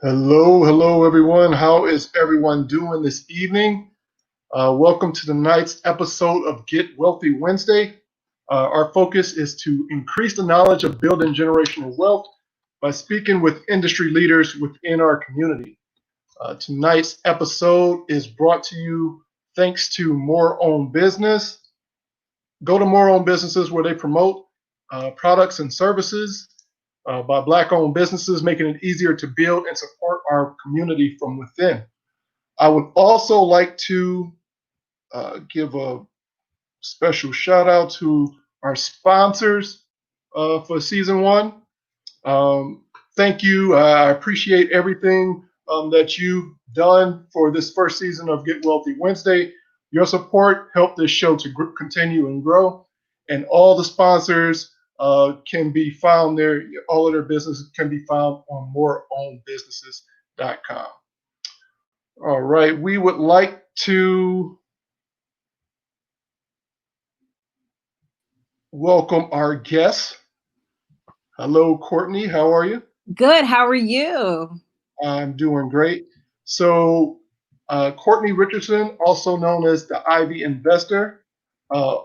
Hello, everyone. How is everyone doing this evening? Welcome to tonight's episode of Get Wealthy Wednesday. Our focus is to increase the knowledge of building generational wealth by speaking with industry leaders within our community. Tonight's episode is brought to you thanks to More Own Business. Go to More Own Businesses where they promote products and services by Black-owned businesses, making it easier to build and support our community from within. I would also like to give a special shout out to our sponsors for season one. Thank you. I appreciate everything that you've done for this first season of Get Wealthy Wednesday. Your support helped this show to continue and grow. And all the sponsors can be found there. All of their businesses can be found on moreownbusinesses.com. All right. We would like to welcome our guests. Hello, Courtney. How are you? Good. How are you? I'm doing great. So, Courtney Richardson, also known as the Ivy Investor, uh,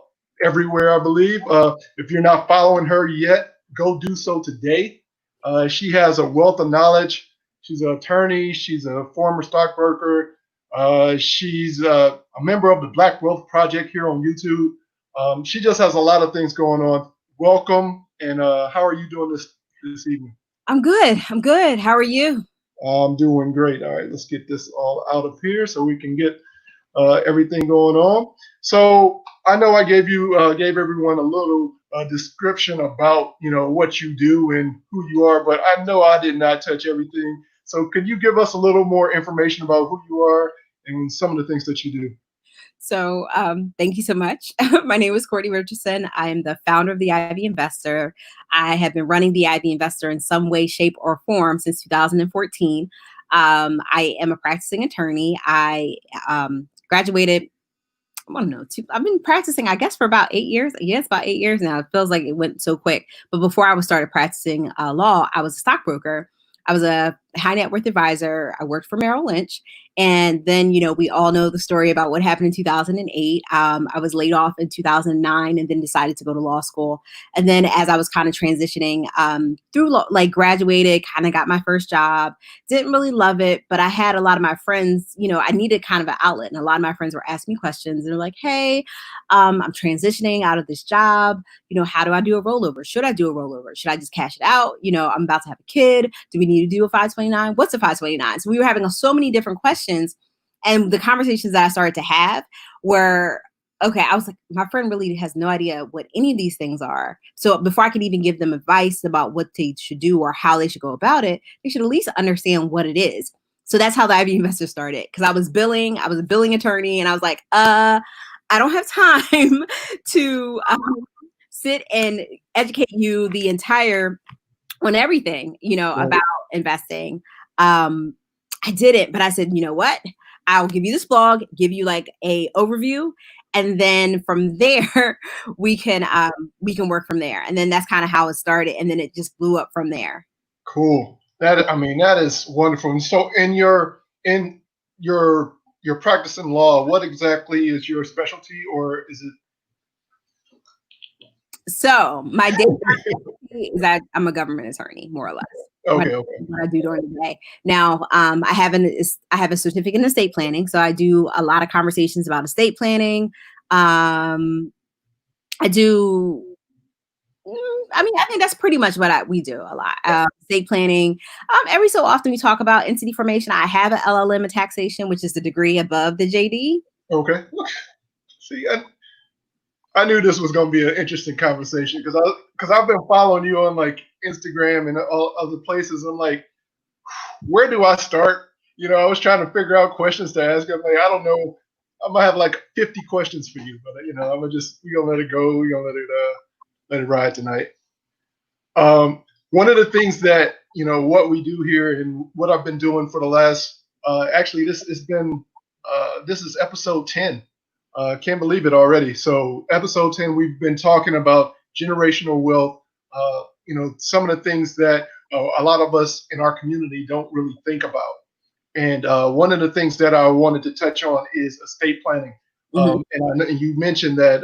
everywhere, I believe. If you're not following her yet, go do so today. She has a wealth of knowledge. She's an attorney. She's a former stockbroker. She's a member of the Black Wealth Project here on YouTube. She just has a lot of things going on. Welcome, and how are you doing this evening? I'm good. I'm good. How are you? I'm doing great. All right, let's get this all out of here so we can get everything going on. So I know I gave everyone a little description about what you do and who you are, but I know I did not touch everything. So could you give us a little more information about who you are and some of the things that you do? So thank you so much. My name is Courtney Richardson. I am the founder of the Ivy Investor. I have been running the Ivy Investor in some way, shape, or form since 2014. I am a practicing attorney. I graduated, I don't know, I've been practicing, I guess, for about 8 years. Yes, about 8 years now. It feels like it went so quick. But before I started practicing law, I was a stockbroker. I was a high net worth advisor. I worked for Merrill Lynch. And then, we all know the story about what happened in 2008. I was laid off in 2009 and then decided to go to law school. And then as I was kind of transitioning through, graduated, kind of got my first job, didn't really love it, but I had a lot of my friends, I needed kind of an outlet. And a lot of my friends were asking me questions. And they're like, hey, I'm transitioning out of this job. How do I do a rollover? Should I do a rollover? Should I just cash it out? I'm about to have a kid. Do we need to do a 529? What's a 529? So we were having so many different questions. And the conversations that I started to have were, okay, I was like, my friend really has no idea what any of these things are. So before I could even give them advice about what they should do or how they should go about it, they should at least understand what it is. So that's how the Ivy Investor started. Because I was a billing attorney, and I was like, I don't have time to sit and educate you on everything, Right. about investing. I didn't, but I said, you know what? I'll give you this blog, give you like a overview, and then from there we can work from there. And then that's kind of how it started, and then it just blew up from there. Cool. That is wonderful. And so in your practicing law, what exactly is your specialty, or is it? So my day is that I'm a government attorney, more or less. Okay. What I do during the day. Now, I have a certificate in estate planning, so I do a lot of conversations about estate planning. I do. I think that's pretty much what we do a lot. Estate planning. Every so often we talk about entity formation. I have an LLM in taxation, which is the degree above the JD. Okay. See, I knew this was going to be an interesting conversation because I've been following you on like Instagram and all other places. I'm like, where do I start? I was trying to figure out questions to ask. I'm like, I don't know. I might have like 50 questions for you, but I'm we gonna let it go. We gonna let it ride tonight. One of the things that what we do here and what I've been doing for the last actually this has been this is episode 10. Can't believe it already. So episode 10, we've been talking about generational wealth. Some of the things that a lot of us in our community don't really think about. And one of the things that I wanted to touch on is estate planning. Mhm. And I know you mentioned that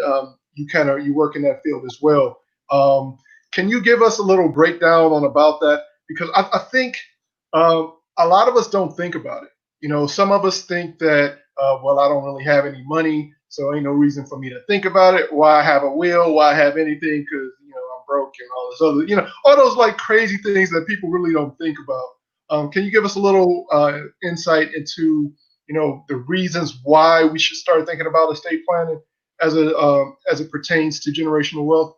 you work in that field as well. Um, can you give us a little breakdown on about that? Because I think a lot of us don't think about it. You know, some of us think that well, I don't really have any money, so ain't no reason for me to think about it. Why have a will? Why have anything? Because I'm broke and all this other, all those like crazy things that people really don't think about. Can you give us a little insight into, the reasons why we should start thinking about estate planning as it pertains to generational wealth?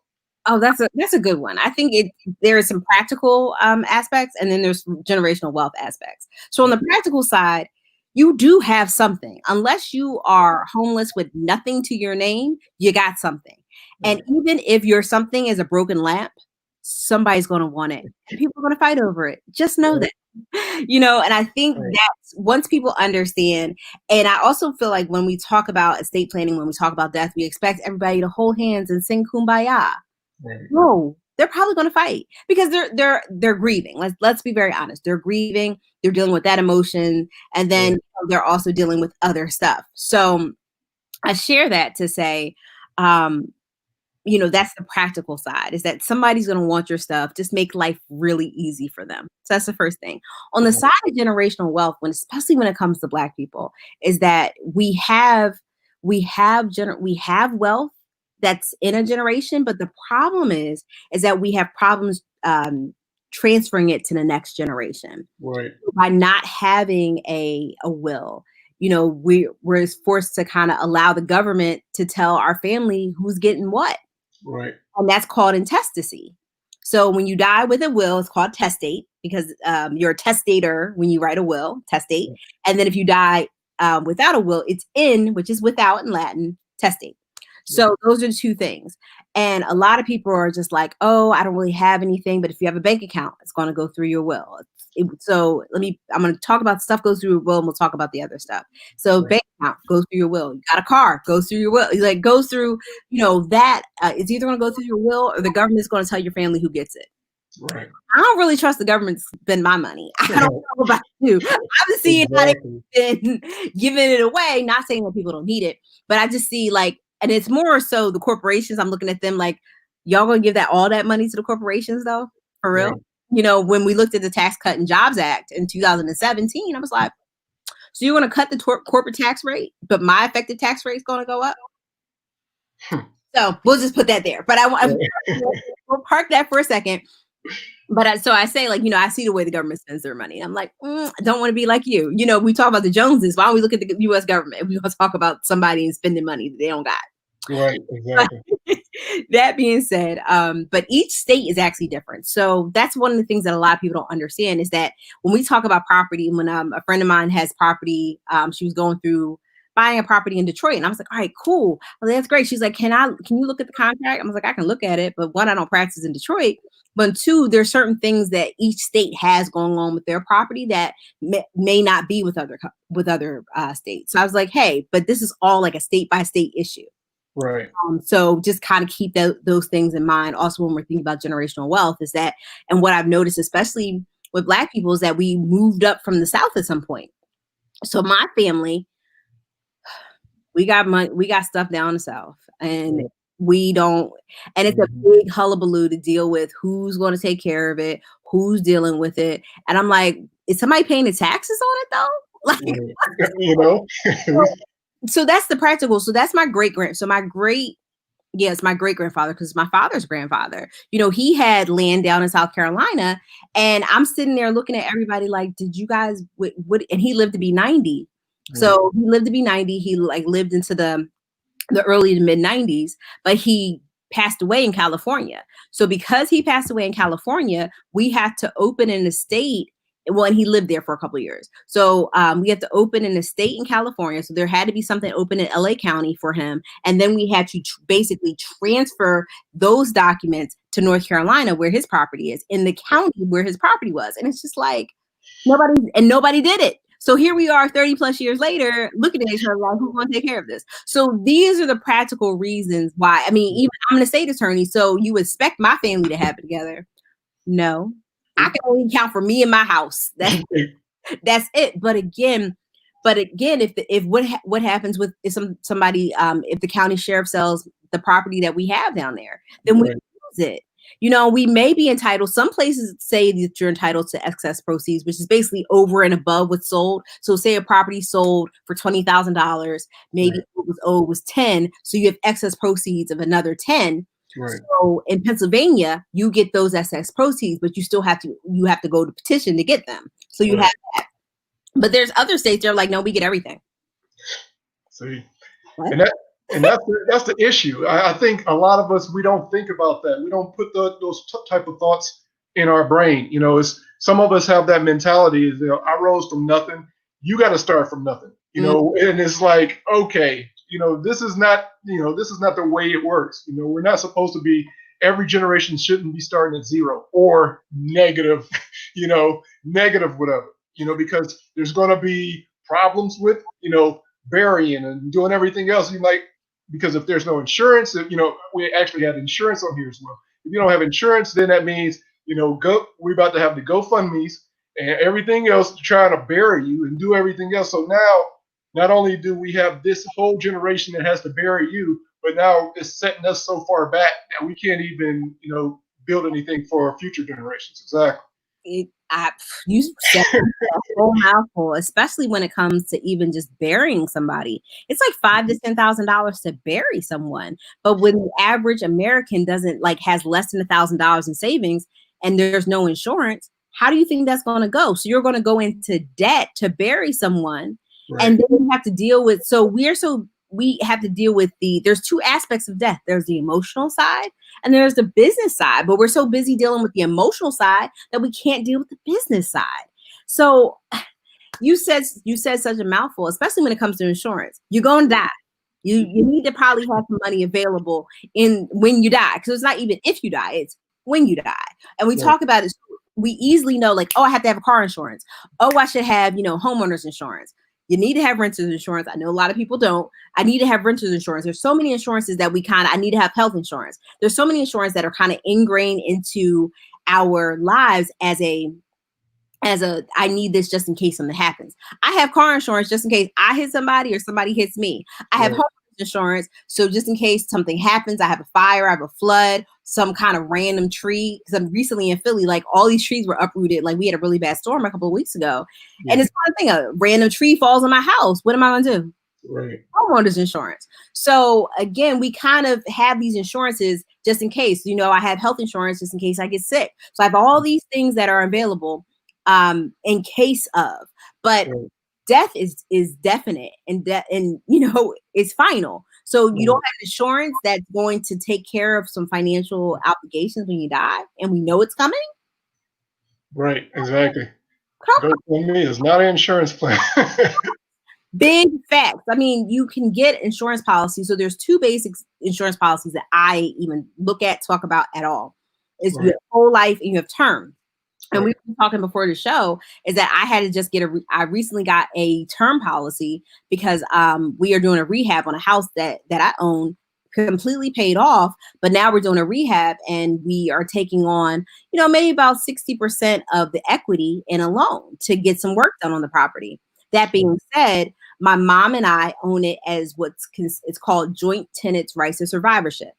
Oh, that's a good one. I think there is some practical aspects, and then there's generational wealth aspects. So on the practical side, you do have something. Unless you are homeless with nothing to your name, you got something. And even if your something is a broken lamp, somebody's going to want it, and people are going to fight over it. Just know that. And I think that's once people understand, and I also feel like when we talk about estate planning, when we talk about death, we expect everybody to hold hands and sing kumbaya. No, they're probably going to fight because they're grieving. Let's be very honest. They're grieving. They're dealing with that emotion, and then they're also dealing with other stuff. So I share that to say, that's the practical side, is that somebody's going to want your stuff. Just make life really easy for them. So that's the first thing. On the side of generational wealth, especially when it comes to Black people, is that we have wealth that's in a generation, but the problem is that we have problems transferring it to the next generation. Right. By not having a will. We're forced to kind of allow the government to tell our family who's getting what. Right. And that's called intestacy. So when you die with a will, it's called testate, because you're a testator when you write a will, testate. And then if you die without a will, it's which is without in Latin, testate. So those are the two things. And a lot of people are just like, oh, I don't really have anything. But if you have a bank account, it's going to go through your will. So I'm going to talk about stuff goes through your will, and we'll talk about the other stuff. So bank account goes through your will. You got a car, goes through your will. Like goes through, that it's either going to go through your will or the government is going to tell your family who gets it. Right. I don't really trust the government to spend my money. I don't know about you. I'm seeing how they've been giving it away. Not saying that people don't need it, but I just see and it's more so the corporations. I'm looking at them like, y'all gonna give all that money to the corporations though? For real? Right. When we looked at the Tax Cut and Jobs Act in 2017, I was like, so you're gonna cut the corporate tax rate, but my effective tax rate is gonna go up? So we'll just put that there. But we'll park that for a second. But so I say, I see the way the government spends their money. I'm like, I don't want to be like you. We talk about the Joneses. Why don't we look at the U.S. government? We want to talk about somebody spending money that they don't got. Right, exactly. That being said, but each state is actually different. So that's one of the things that a lot of people don't understand, is that when we talk about property, when a friend of mine has property, she was going through buying a property in Detroit. And I was like, all right, cool. Well, that's great. She's like, can you look at the contract? I was like, I can look at it. But one, I don't practice in Detroit. But two, there's certain things that each state has going on with their property that may not be with other states. So I was like, hey, but this is all like a state by state issue. Right. So just kind of keep those things in mind. Also, when we're thinking about generational wealth, is that, and what I've noticed, especially with Black people, is that we moved up from the South at some point. So my family, we got money, we got stuff down the South, and we don't, and it's a big hullabaloo to deal with who's going to take care of it, who's dealing with it. And I'm like, is somebody paying the taxes on it though? So that's the practical. So that's my great grandfather, because my father's grandfather, he had land down in South Carolina, and I'm sitting there looking at everybody like, did you guys what? And he lived to be 90. So he lived to be 90. He lived into the early to mid 90s, but he passed away in California. So because he passed away in California, we had to open an estate. Well, and he lived there for a couple of years. So we had to open an estate in California. So there had to be something open in LA County for him. And then we had to basically transfer those documents to North Carolina, where his property is, in the county where his property was. And it's just like, nobody did it. So here we are 30 plus years later, looking at each other like, who's going to take care of this? So these are the practical reasons why. I mean, even I'm an estate attorney, so you expect my family to have it together. No. I can only account for me and my house. That's it. But again, if what happens with if somebody if the county sheriff sells the property that we have down there, then we lose it. We may be entitled. Some places say that you're entitled to excess proceeds, which is basically over and above what's sold. So say a property sold for $20,000, maybe what was owed was 10, so you have excess proceeds of another 10. Right. So in Pennsylvania, you get those excess proceeds, but you still have to go to petition to get them. So you have that. But there's other states that are like, no, we get everything. See, and that's the issue. I think a lot of us, we don't think about that. We don't put those type of thoughts in our brain. It's some of us have that mentality. I rose from nothing. You got to start from nothing. And it's like, okay, this is not the way it works. We're not supposed to be. Every generation shouldn't be starting at zero or negative. Negative whatever. Because there's going to be problems with, burying and doing everything else. Because if there's no insurance, we actually have insurance on here as well. If you don't have insurance, then that means, we're about to have the GoFundMes and everything else trying to bury you and do everything else. So now, not only do we have this whole generation that has to bury you, but now it's setting us so far back that we can't even, build anything for our future generations. Exactly. You said a whole mouthful, especially when it comes to even just burying somebody. It's like $5,000 to $10,000 to bury someone. But when the average American has less than $1,000 in savings and there's no insurance, how do you think that's going to go? So you're going to go into debt to bury someone, and then you have to deal with. We have to deal with there's two aspects of death. There's the emotional side and there's the business side, but we're so busy dealing with the emotional side that we can't deal with the business side. So you said such a mouthful, especially when it comes to insurance. You're going to die. You need to probably have some money available when you die, because it's not even if you die, it's when you die. And we talk about it. We easily know, like, oh, I have to have a car insurance. Oh, I should have, homeowners insurance. You need to have renters insurance. I know a lot of people don't. I need to have renters insurance. There's so many insurances that I need to have health insurance. There's so many insurance that are kind of ingrained into our lives as I need this just in case something happens. I have car insurance just in case I hit somebody or somebody hits me. I have home insurance. So just in case something happens, I have a fire, I have a flood, some kind of random tree. Because I'm recently in Philly, like all these trees were uprooted. Like we had a really bad storm a couple of weeks ago. Yeah. And it's kind of thing, a random tree falls on my house. What am I going to do? Right. Homeowners insurance. So again, we kind of have these insurances just in case. I have health insurance just in case I get sick. So I have all these things that are available in case of. But death is definite and it's final. So you don't have insurance that's going to take care of some financial obligations when you die, and we know it's coming. Right, exactly. GoFundMe is not an insurance plan. Big facts. I mean, you can get insurance policies. So there's two basic insurance policies that I even talk about at all. Is you have whole life and you have term. And we were talking before the show is that I had to just I recently got a term policy because we are doing a rehab on a house that I own, completely paid off. But now we're doing a rehab and we are taking on, maybe about 60% of the equity in a loan to get some work done on the property. That being said, my mom and I own it as it's called joint tenants rights to survivorship.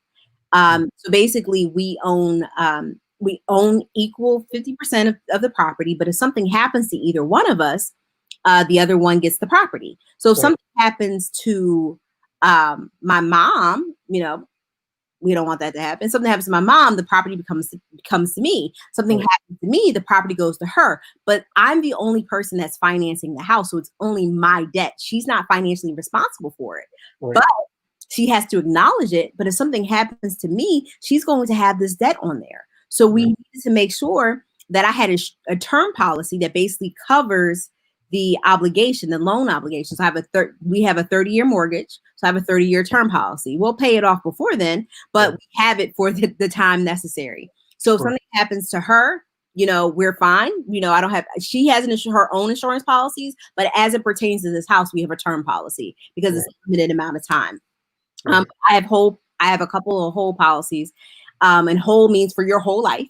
So basically we own equal 50% of the property, but if something happens to either one of us, the other one gets the property. So if something happens to my mom, we don't want that to happen. Something happens to my mom, the property comes to me. Something happens to me, the property goes to her. But I'm the only person that's financing the house, so it's only my debt. She's not financially responsible for it. But she has to acknowledge it. But if something happens to me, she's going to have this debt on there. So we needed to make sure that I had a term policy that basically covers the obligation, the loan obligation. So we have a 30-year mortgage. So I have a 30-year term policy. We'll pay it off before then, but we have it for the time necessary. So if something happens to her, we're fine. She has her own insurance policies, but as it pertains to this house, we have a term policy because it's a limited amount of time. I have a couple of whole policies. And whole means for your whole life.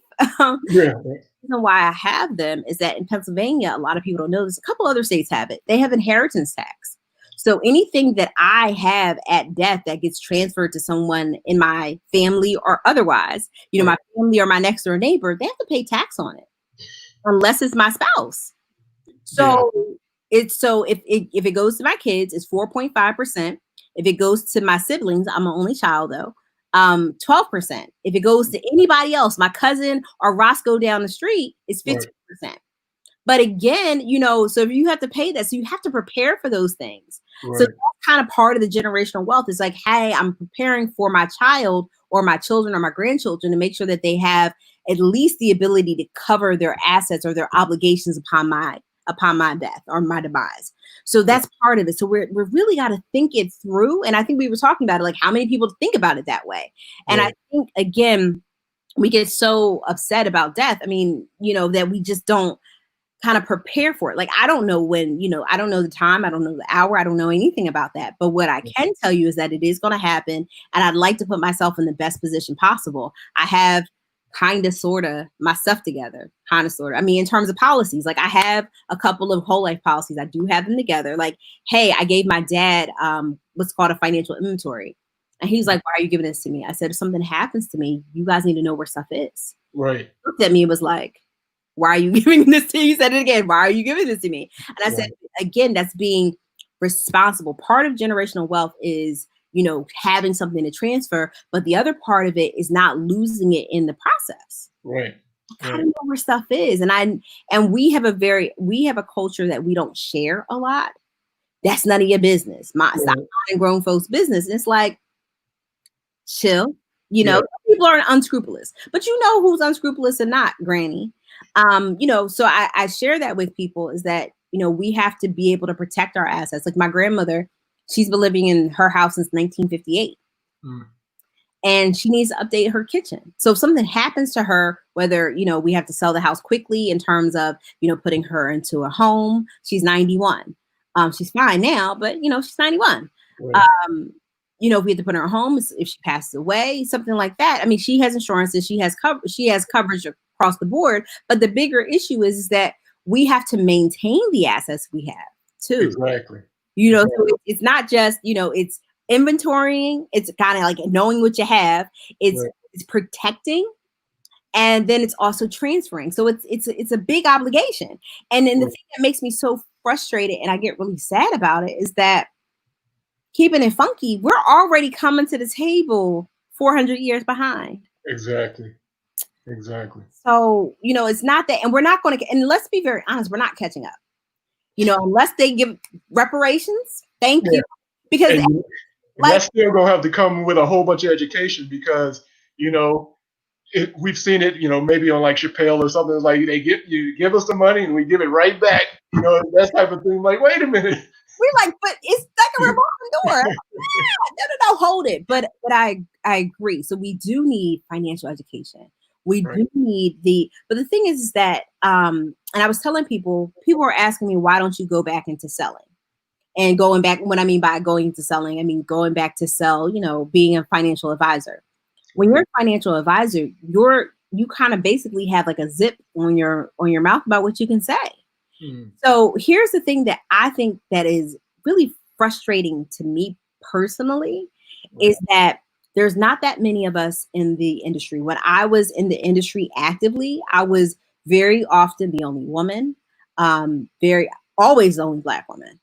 reason why I have them is that in Pennsylvania, a lot of people don't know this. A couple other states have it. They have inheritance tax. So anything that I have at death that gets transferred to someone in my family or otherwise, my family or my next door neighbor, they have to pay tax on it unless it's my spouse. So if it goes to my kids, it's 4.5%. If it goes to my siblings, I'm an only child though, 12%. If it goes to anybody else, my cousin or Roscoe down the street, it's 15%. But again, so if you have to pay that, so you have to prepare for those things. So that's kind of part of the generational wealth. Is like, hey, I'm preparing for my child or my children or my grandchildren to make sure that they have at least the ability to cover their assets or their obligations upon my death or my demise. So that's part of it. So we're really got to think it through. And I think we were talking about it, like how many people think about it that way. And I think, again, we get so upset about death. I mean, that we just don't kind of prepare for it. Like, I don't know when, I don't know the time, I don't know the hour, I don't know anything about that. But what I can tell you is that it is going to happen. And I'd like to put myself in the best position possible. I have kind of, sort of my stuff together, kind of, sort of. I mean, in terms of policies, like I have a couple of whole life policies. I do have them together. Like, hey, I gave my dad what's called a financial inventory. And he's like, why are you giving this to me? I said, if something happens to me, you guys need to know where stuff is. He looked at me and was like, why are you giving this to me? He said it again. Why are you giving this to me? And I said, again, that's being responsible. Part of generational wealth is, having something to transfer. But the other part of it is not losing it in the process. I don't know where stuff is. And we have a culture that we don't share a lot. That's none of your business. It's not grown folks' business. And it's like, chill. People are unscrupulous, but who's unscrupulous and not, Granny. So I share that with people is that, we have to be able to protect our assets. Like my grandmother, she's been living in her house since 1958. And she needs to update her kitchen. So if something happens to her, whether, we have to sell the house quickly in terms of, putting her into a home, she's 91. She's fine now, but, she's 91. If we have to put her in a home, if she passes away, something like that. I mean, she has insurances, she has coverage across the board. But the bigger issue is that we have to maintain the assets we have too. Exactly. So it's not just, it's inventorying. It's kind of like knowing what you have. It's protecting. And then it's also transferring. So it's a big obligation. And then the thing that makes me so frustrated and I get really sad about it is that keeping it funky, we're already coming to the table 400 years behind. Exactly. So, it's not that, and we're not going to, and let's be very honest, we're not catching up. Unless they give reparations, thank you. Because that's still going to have to come with a whole bunch of education because, we've seen it, maybe on like Chappelle or something like you give us the money and we give it right back, that type of thing. Like, wait a minute. We're like, but it's like a revolving door. No, hold it. But I agree. So we do need financial education. We do need but the thing is that, and I was telling people were asking me, why don't you go back into selling? And going back, what I mean by going into selling, I mean, going back to sell, being a financial advisor. When you're a financial advisor, you kind of basically have like a zip on your mouth about what you can say. So here's the thing that I think that is really frustrating to me personally is that there's not that many of us in the industry. When I was in the industry actively, I was very often the only woman, always the only Black woman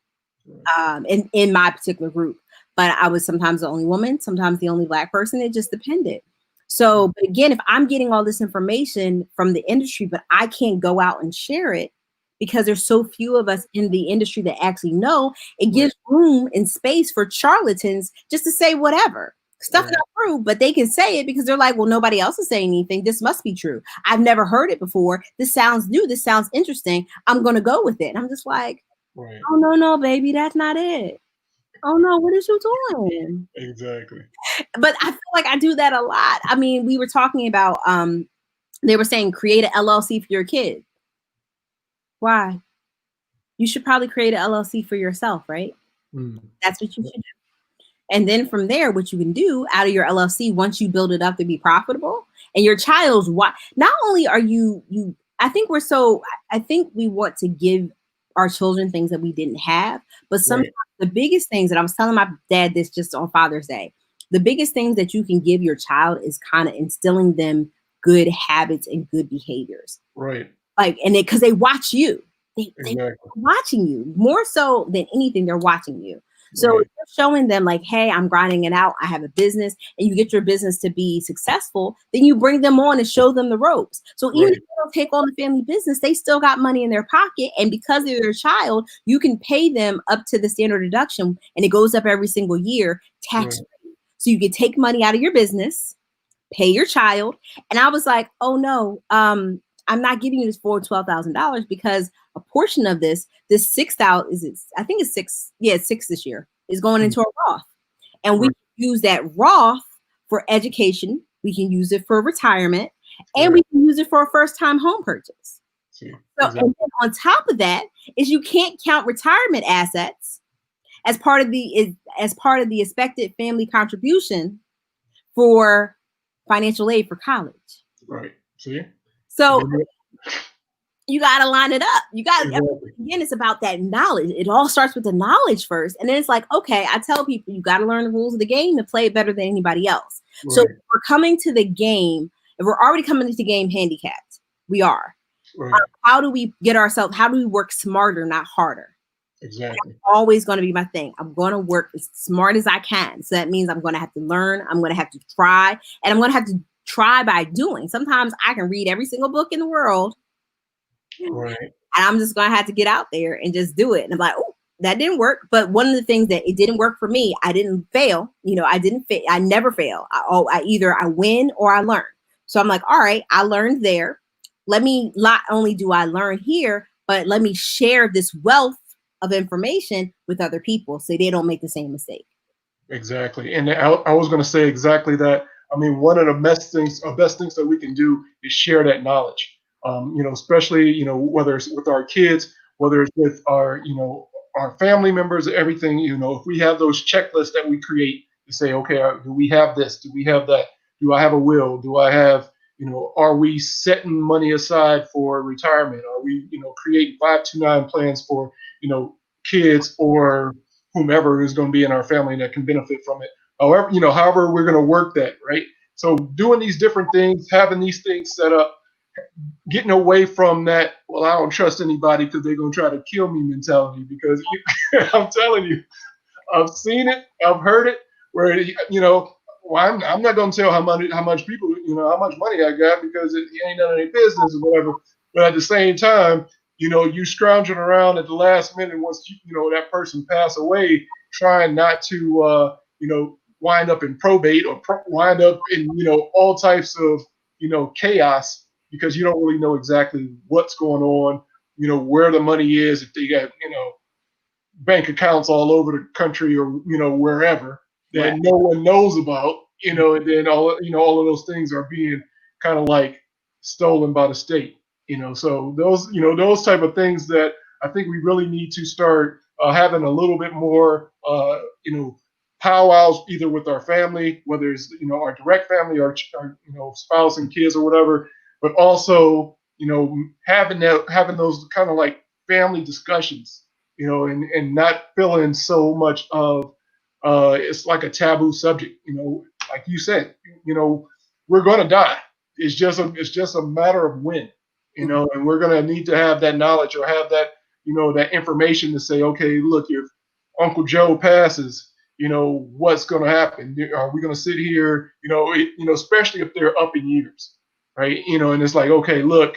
in my particular group. But I was sometimes the only woman, sometimes the only Black person. It just depended. So, but again, if I'm getting all this information from the industry, but I can't go out and share it, because there's so few of us in the industry that actually know, it gives room and space for charlatans just to say whatever. Stuff not true, but they can say it because they're like, well, nobody else is saying anything. This must be true. I've never heard it before. This sounds new. This sounds interesting. I'm going to go with it. And I'm just like, oh, no, baby, that's not it. Oh, no, what is you doing? Exactly. But I feel like I do that a lot. I mean, we were talking about, they were saying create an LLC for your kid. Why? You should probably create an LLC for yourself, right? That's what you should do. And then from there, what you can do out of your LLC, once you build it up to be profitable, and your child's not only are you I think we want to give our children things that we didn't have. But sometimes the biggest things, and I was telling my dad this just on Father's Day, the biggest things that you can give your child is kind of instilling them good habits and good behaviors. Right. Like, and because they watch you. They're Exactly. watching you more so than anything. They're watching you. So Right. if you're showing them like, hey, I'm grinding it out. I have a business, and you get your business to be successful, then you bring them on and show them the ropes. So even Right. if they don't take on the family business, they still got money in their pocket. And because they're your child, you can pay them up to the standard deduction, and it goes up every single year, tax free. So you can take money out of your business, pay your child. And I was like, oh no, I'm not giving you this for $12,000 because a portion of this 6,000 I think it's six. Yeah, it's six this year is going into a Roth, and we can use that Roth for education. We can use it for retirement, and we can use it for a first-time home purchase. So, and then on top of that is you can't count retirement assets as part of the expected family contribution for financial aid for college. Right. See? So you got to line it up. You got to, again, it's about that knowledge. It all starts with the knowledge first. And then it's like, okay, I tell people you got to learn the rules of the game and play it better than anybody else. Right. So if we're coming to the game, if we're already coming to the game handicapped, we are. Right. How do we get ourselves, how do we work smarter, not harder? Exactly. That's always going to be my thing. I'm going to work as smart as I can. So that means I'm going to have to learn. I'm going to have to try. And I'm going to have to try by doing. Sometimes I can read every single book in the world. Right. And I'm just going to have to get out there and just do it. And I'm like, oh, that didn't work. But one of the things that it didn't work for me, I didn't fail. I never fail. I either I win or I learn. So I'm like, all right, I learned there. Let me, not only do I learn here, but let me share this wealth of information with other people so they don't make the same mistake. Exactly. And I was going to say exactly that. I mean, one of the best things that we can do is share that knowledge. Especially, whether it's with our kids, whether it's with our family members, everything, if we have those checklists that we create to say, okay, do we have this? Do we have that? Do I have a will? Do I have, are we setting money aside for retirement? Are we, creating 529 plans for, kids or whomever is going to be in our family that can benefit from it? However we're going to work that, right? So doing these different things, having these things set up, getting away from that, well, I don't trust anybody because they're going to try to kill me mentality, because I'm telling you, I've seen it, I've heard it, where, well, I'm not going to tell how much people, how much money I got because it ain't none of their business or whatever. But at the same time, you scrounging around at the last minute once, that person pass away, trying not to, wind up in probate or wind up in, all types of, chaos, because you don't really know exactly what's going on, where the money is, if they got, bank accounts all over the country or, wherever that no one knows about, and then all of those things are being kind of like stolen by the state, so those type of things that I think we really need to start having a little bit more, powwows, either with our family, whether it's, our direct family or spouse and kids or whatever, but also, having those kind of like family discussions, and not feeling so much of it's like a taboo subject, like you said, we're going to die. It's just a matter of when, and we're going to need to have that knowledge or have that, that information to say, okay, look, if Uncle Joe passes, what's going to happen? Are we going to sit here, especially if they're up in years, right? And it's like, okay, look,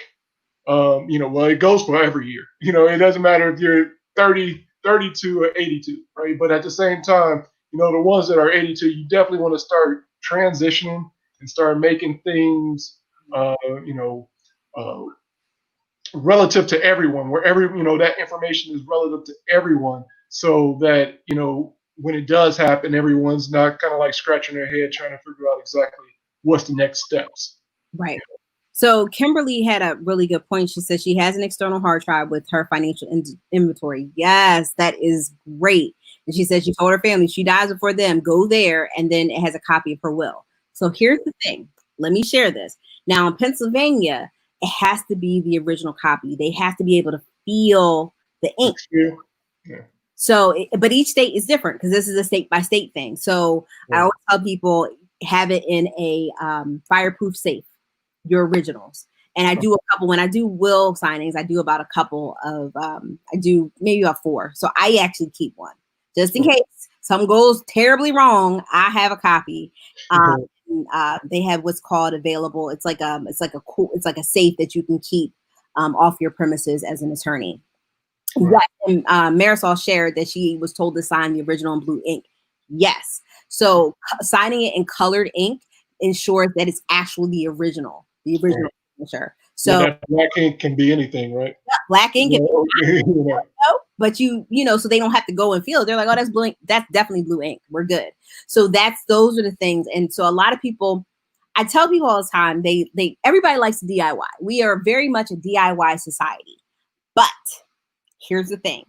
well, it goes for every year. It doesn't matter if you're 30, 32, or 82, right? But at the same time, the ones that are 82, you definitely want to start transitioning and start making things, relative to everyone, where that information is relative to everyone, so that, when it does happen, everyone's not kind of like scratching their head trying to figure out exactly what's the next steps. Right. So Kimberly had a really good point. She said she has an external hard drive with her financial inventory. Yes, that is great. And she said she told her family she dies before them, go there, and then it has a copy of her will. So here's the thing. Let me share this. Now in Pennsylvania, it has to be the original copy. They have to be able to feel the ink. Yeah. So, but each state is different because this is a state by state thing. So I always tell people have it in a fireproof safe, your originals. And I do a couple, when I do will signings, I do about a couple of, I do maybe about 4. So I actually keep one just in case something goes terribly wrong. I have a copy. They have what's called available. It's like a safe that you can keep off your premises as an attorney. Right. And Marisol shared that she was told to sign the original in blue ink. Yes. So signing it in colored ink ensures that it's actually the original signature. So that black ink can be anything, right? Black ink can be but so they don't have to go and feel it. They're like, oh, that's blue ink. That's definitely blue ink. We're good. So those are the things. And so a lot of people, I tell people all the time, everybody likes to DIY. We are very much a DIY society. But here's the thing.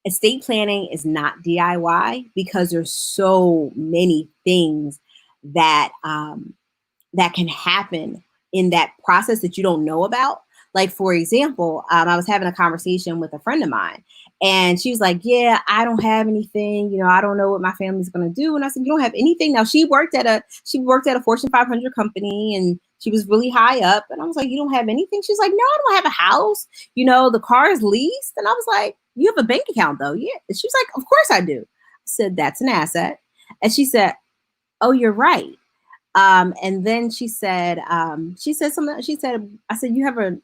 Estate planning is not DIY because there's so many things that that can happen in that process that you don't know about. Like, for example, I was having a conversation with a friend of mine and she was like, yeah, I don't have anything. I don't know what my family's going to do. And I said, you don't have anything? Now she worked at a Fortune 500 company and she was really high up. And I was like, you don't have anything? She's like, no, I don't have a house. The car is leased. And I was like, you have a bank account though? Yeah. And she was like, of course I do. I said, that's an asset. And she said, oh, you're right. And then she said something. I said, you have a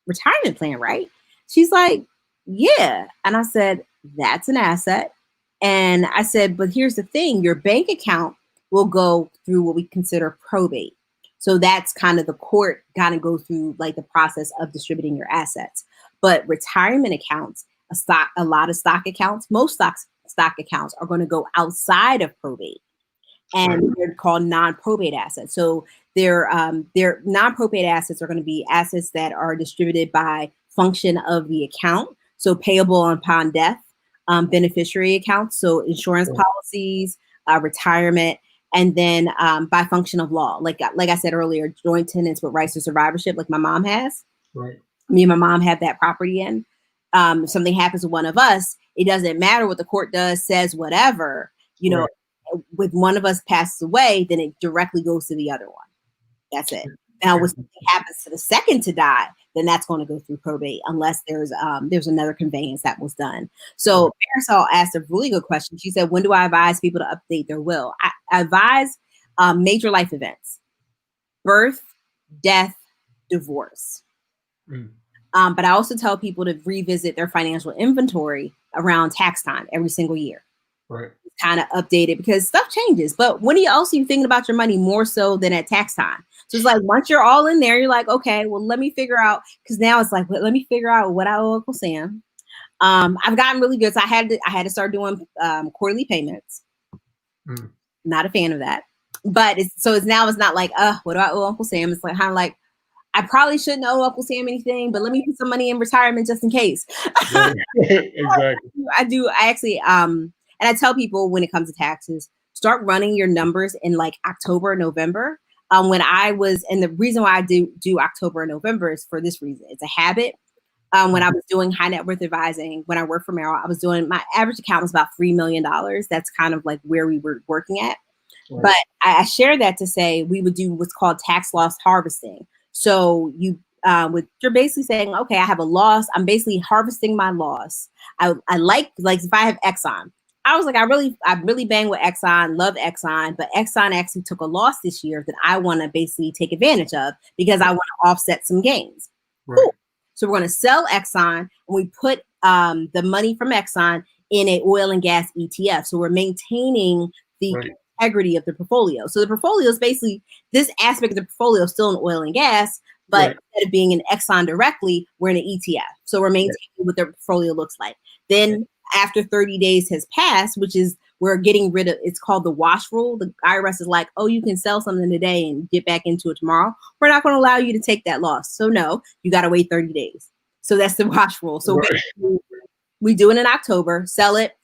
retirement plan, right? She's like, yeah. And I said, that's an asset. And I said, but here's the thing, your bank account will go through what we consider probate. So that's kind of the court kind of go through like the process of distributing your assets. But retirement accounts, a lot of stock accounts, most stock accounts are going to go outside of probate. And they're called non-probate assets. So their non-probate assets are going to be assets that are distributed by function of the account. So payable upon death, beneficiary accounts, so insurance policies, retirement, and then by function of law. Like I said earlier, joint tenants with rights to survivorship, like my mom has. Right. Me and my mom have that property in. If something happens to one of us, it doesn't matter what the court does, says, whatever, with one of us passes away, then it directly goes to the other one. That's it. Now, when something happens to the second to die, then that's going to go through probate unless there's another conveyance that was done. So Marisol asked a really good question. She said, when do I advise people to update their will? I advise major life events, birth, death, divorce. But I also tell people to revisit their financial inventory around tax time every single year. Right. Kind of updated because stuff changes. But when else are you thinking about your money more so than at tax time? So it's like once you're all in there, you're like, okay, well, let me figure out, because now it's like, let me figure out what I owe Uncle Sam. I've gotten really good. So I had to start doing quarterly payments. Not a fan of that. But it's not like, what do I owe Uncle Sam? It's like kind of like, I probably shouldn't owe Uncle Sam anything, but let me put some money in retirement just in case. Exactly. I actually, and I tell people when it comes to taxes, start running your numbers in like October, November. And the reason why I do October and November is for this reason. It's a habit. When I was doing high net worth advising, when I worked for Merrill, my average account was about $3 million. That's kind of like where we were working at. Right. But I share that to say we would do what's called tax loss harvesting. So you're basically saying, okay, I have a loss. I'm basically harvesting my loss. I like if I have Exxon, I was like, I really bang with Exxon, love Exxon, but Exxon actually took a loss this year that I want to basically take advantage of because I want to offset some gains. Right. Cool. So we're going to sell Exxon and we put the money from Exxon in an oil and gas ETF. So we're maintaining the integrity of the portfolio. So the portfolio is basically, this aspect of the portfolio is still in oil and gas, but instead of being in Exxon directly, we're in an ETF. So we're maintaining what the portfolio looks like. Then after 30 days has passed, which is we're getting rid of, it's called the wash rule. The IRS is like, oh, you can sell something today and get back into it tomorrow. We're not going to allow you to take that loss. So no, you got to wait 30 days. So that's the wash rule. So we do it in October, sell it,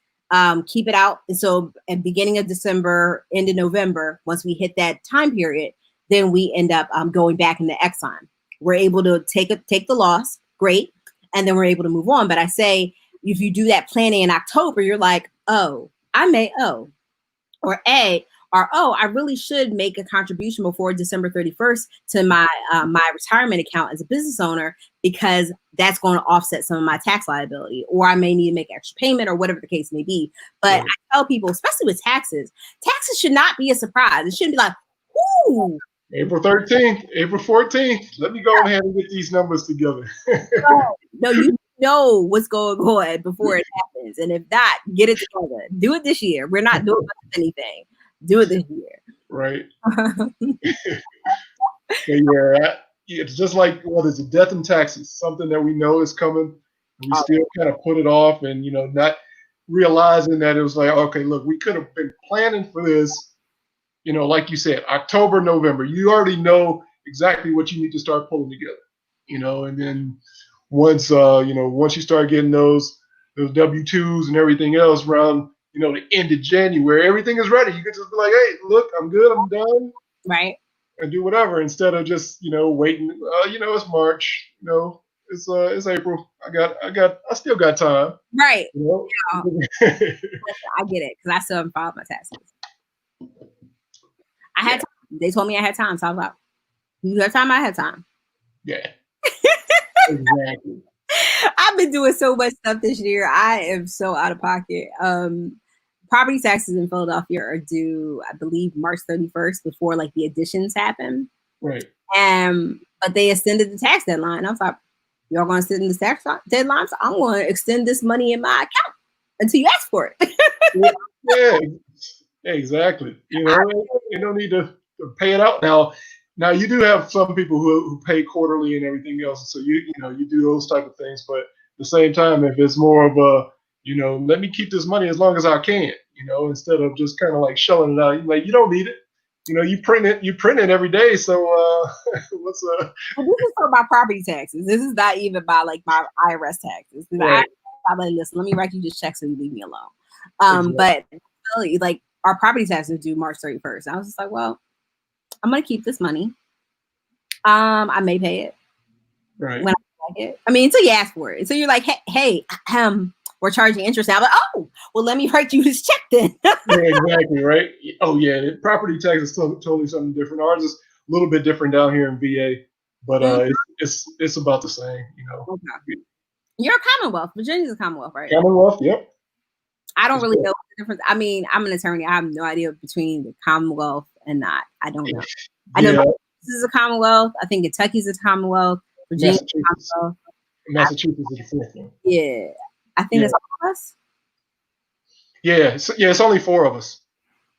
keep it out. And so at beginning of December, end of November, once we hit that time period, then we end up going back into Exxon. we're able to take the loss, great, and then we're able to move on. But I say, if you do that planning in October, you're like, oh, I may owe, or I really should make a contribution before December 31st to my retirement account as a business owner, because that's going to offset some of my tax liability, or I may need to make an extra payment, or whatever the case may be. But I tell people, especially with taxes should not be a surprise. It shouldn't be like, ooh, April 13th, April 14th. Let me go ahead and get these numbers together. no, you know what's going on before it happens. And if not, get it together. Do it this year. We're not doing anything. Do it this year. Right. It's just like, what is it? Death and taxes, something that we know is coming. We still kind of put it off, and not realizing that it was like, okay, look, we could have been planning for this. Like you said, October, November. You already know exactly what you need to start pulling together. And then once you start getting those W-2s and everything else around the end of January, everything is ready. You can just be like, hey, look, I'm good, I'm done. Right. And do whatever, instead of just waiting. It's March. It's April. I still got time. Right. I get it, because I still haven't filed my taxes. I had time. They told me I had time, so I was like, you had time, I had time. Yeah. Exactly. I've been doing so much stuff this year. I am so out of pocket. Property taxes in Philadelphia are due, I believe, March 31st, before like the additions happen. Right. But they extended the tax deadline. I was like, y'all going to extend the tax deadline? So I'm going to extend this money in my account until you ask for it. Yeah, exactly. You don't need to pay it out now. Now you do have some people who pay quarterly and everything else, so you do those type of things. But at the same time, if it's more of a let me keep this money as long as I can, instead of just kind of like shelling it out. Like, you don't need it. You print it every day. So what's Well, this is for my property taxes. This is not even by like my IRS taxes. Right. I'm like, listen, let me write you this check so you leave me alone. Exactly. But really, like, our property taxes due March 31st. I was just like, well, I'm gonna keep this money. I may pay it. Right. When I like it. I mean, until you ask for it. So you're like, hey, we're charging interest now. But well, let me write you this check then. Yeah, exactly, right? Oh yeah, property tax is totally something different. Ours is a little bit different down here in VA, but it's about the same, Okay. You're a Commonwealth. Virginia's a Commonwealth, right? Commonwealth, yep. I don't really know the difference. I mean, I'm an attorney. I have no idea between the Commonwealth and not. I don't know. I know this is a Commonwealth. I think Kentucky's a Commonwealth. Virginia's a Commonwealth. Massachusetts is the fourth one. Yeah. I think that's all of us. Yeah, it's only four of us.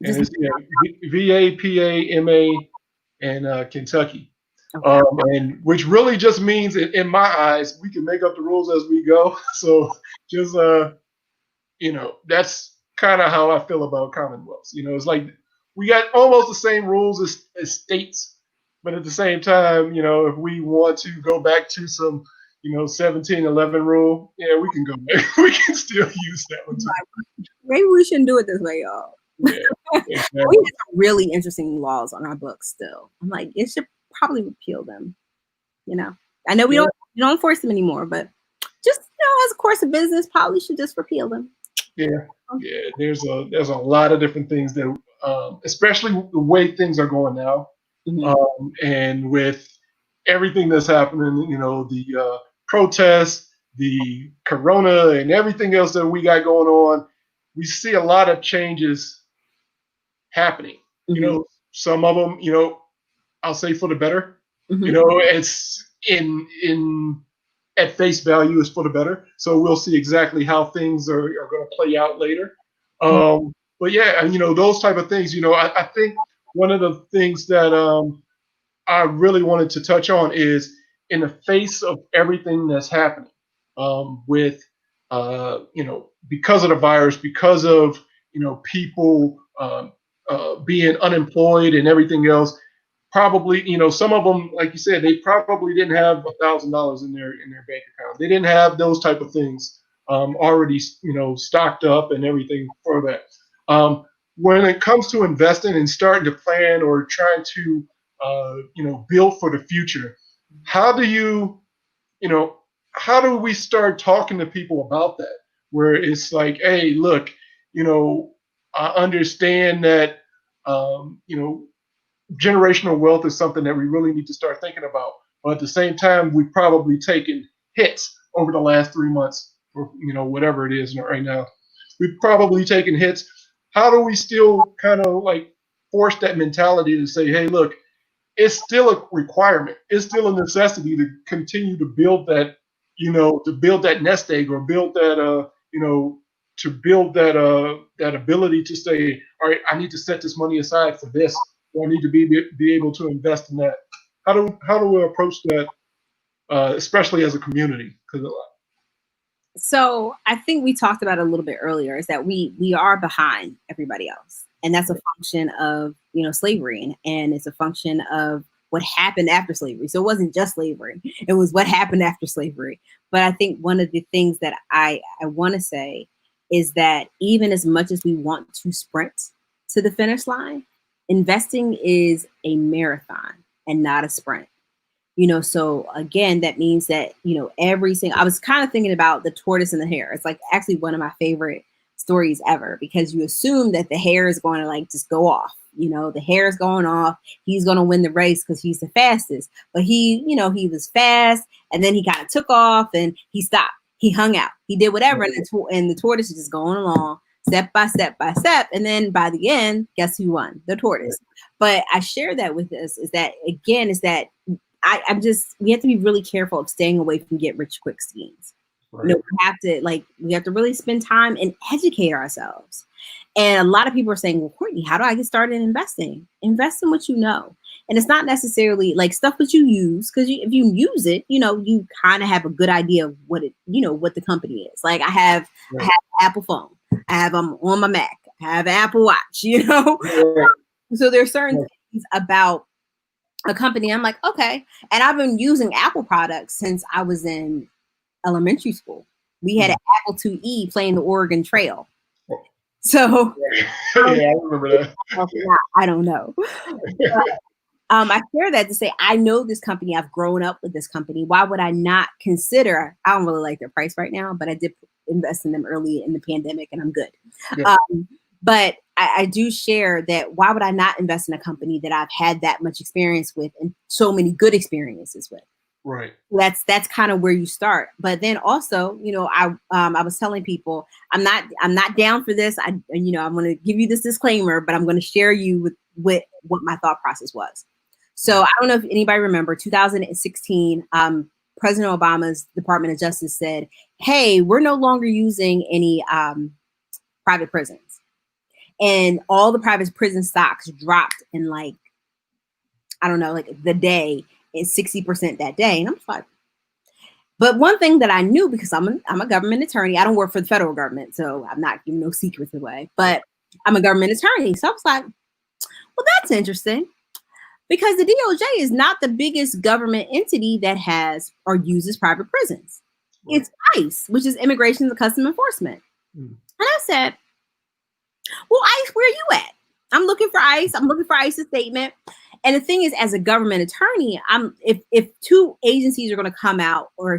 And it's VA, PA, MA, and Kentucky. Okay. And which really just means, in my eyes, we can make up the rules as we go. So just that's kind of how I feel about Commonwealths. It's like we got almost the same rules as states, but at the same time, if we want to go back to some 1711 rule, yeah, we can go back. We can still use that one too. Maybe we shouldn't do it this way, y'all. Yeah, exactly. We have some really interesting laws on our books still. I'm like, it should probably repeal them. I know we don't enforce them anymore, but just as a course of business, probably should just repeal them. Yeah. There's a lot of different things that, especially the way things are going now, and with everything that's happening, the protests, the corona, and everything else that we got going on, we see a lot of changes happening. Some of them, I'll say for the better. It's in at face value is for the better. So we'll see exactly how things are going to play out later. But yeah, and those type of things. I think one of the things that I really wanted to touch on is, in the face of everything that's happening, with because of the virus, because of people being unemployed and everything else, probably some of them, like you said, they probably didn't have $1,000 in their bank account. They didn't have those type of things already stocked up and everything for that. When it comes to investing and starting to plan or trying to build for the future, How do you know, how do we start talking to people about that? Where it's like, hey, look, I understand that, generational wealth is something that we really need to start thinking about. But at the same time, we've probably taken hits over the last 3 months, or whatever it is right now. We've probably taken hits. How do we still kind of like force that mentality to say, hey, look, it's still a requirement. It's still a necessity to continue to build that, to build that nest egg, or build that, to build that ability to say, all right, I need to set this money aside for this, or I need to be able to invest in that. How do we approach that, especially as a community? Because So I think we talked about it a little bit earlier, is that we are behind everybody else. And that's a function of, slavery, and it's a function of what happened after slavery. So it wasn't just slavery. It was what happened after slavery. But I think one of the things that I want to say is that even as much as we want to sprint to the finish line, investing is a marathon and not a sprint. So again, that means that, everything. I was kind of thinking about the tortoise and the hare. It's like actually one of my favorite stories ever, because you assume that the hare is going to like just go off. The hare is going off. He's going to win the race because he's the fastest. But he was fast, and then he kind of took off and he stopped. He hung out. He did whatever, and the tortoise is just going along step by step by step. And then by the end, guess who won? The tortoise. But I share that with us is that, again, is that we have to be really careful of staying away from get rich quick schemes. right. We have to really spend time and educate ourselves. And a lot of people are saying, well, Courtney, how do I get started in investing? Invest in what you know. And it's not necessarily like stuff that you use, because if you use it, you kind of have a good idea of what what the company is. Like I have an Apple phone. I have them on my Mac. I have an Apple Watch, Right. So there's certain things about a company I'm like, okay. And I've been using Apple products since I was in elementary school. We had an Apple IIe playing the Oregon Trail. So Yeah, I remember that. I don't know. But, I share that to say, I know this company. I've grown up with this company. Why would I not consider? I don't really like their price right now, but I did invest in them early in the pandemic, and I'm good. Yeah. But I do share that why would I not invest in a company that I've had that much experience with and so many good experiences with? Right. That's kind of where you start. But then also, I was telling people I'm not down for this. I'm going to give you this disclaimer, but I'm going to share you with what my thought process was. So I don't know if anybody remember 2016. President Obama's Department of Justice said, "Hey, we're no longer using any private prisons." And all the private prison stocks dropped in like the day, in 60% that day. And I'm like, but one thing that I knew, because I'm a government attorney, I don't work for the federal government, so I'm not giving no secrets away, but I'm a government attorney. So I was like, well, that's interesting, because the DOJ is not the biggest government entity that has or uses private prisons. Right. It's ICE, which is Immigration and Customs Enforcement. And I said, well, ICE, where are you at? I'm looking for ICE. I'm looking for ICE's statement. And the thing is, as a government attorney, if two agencies are going to come out or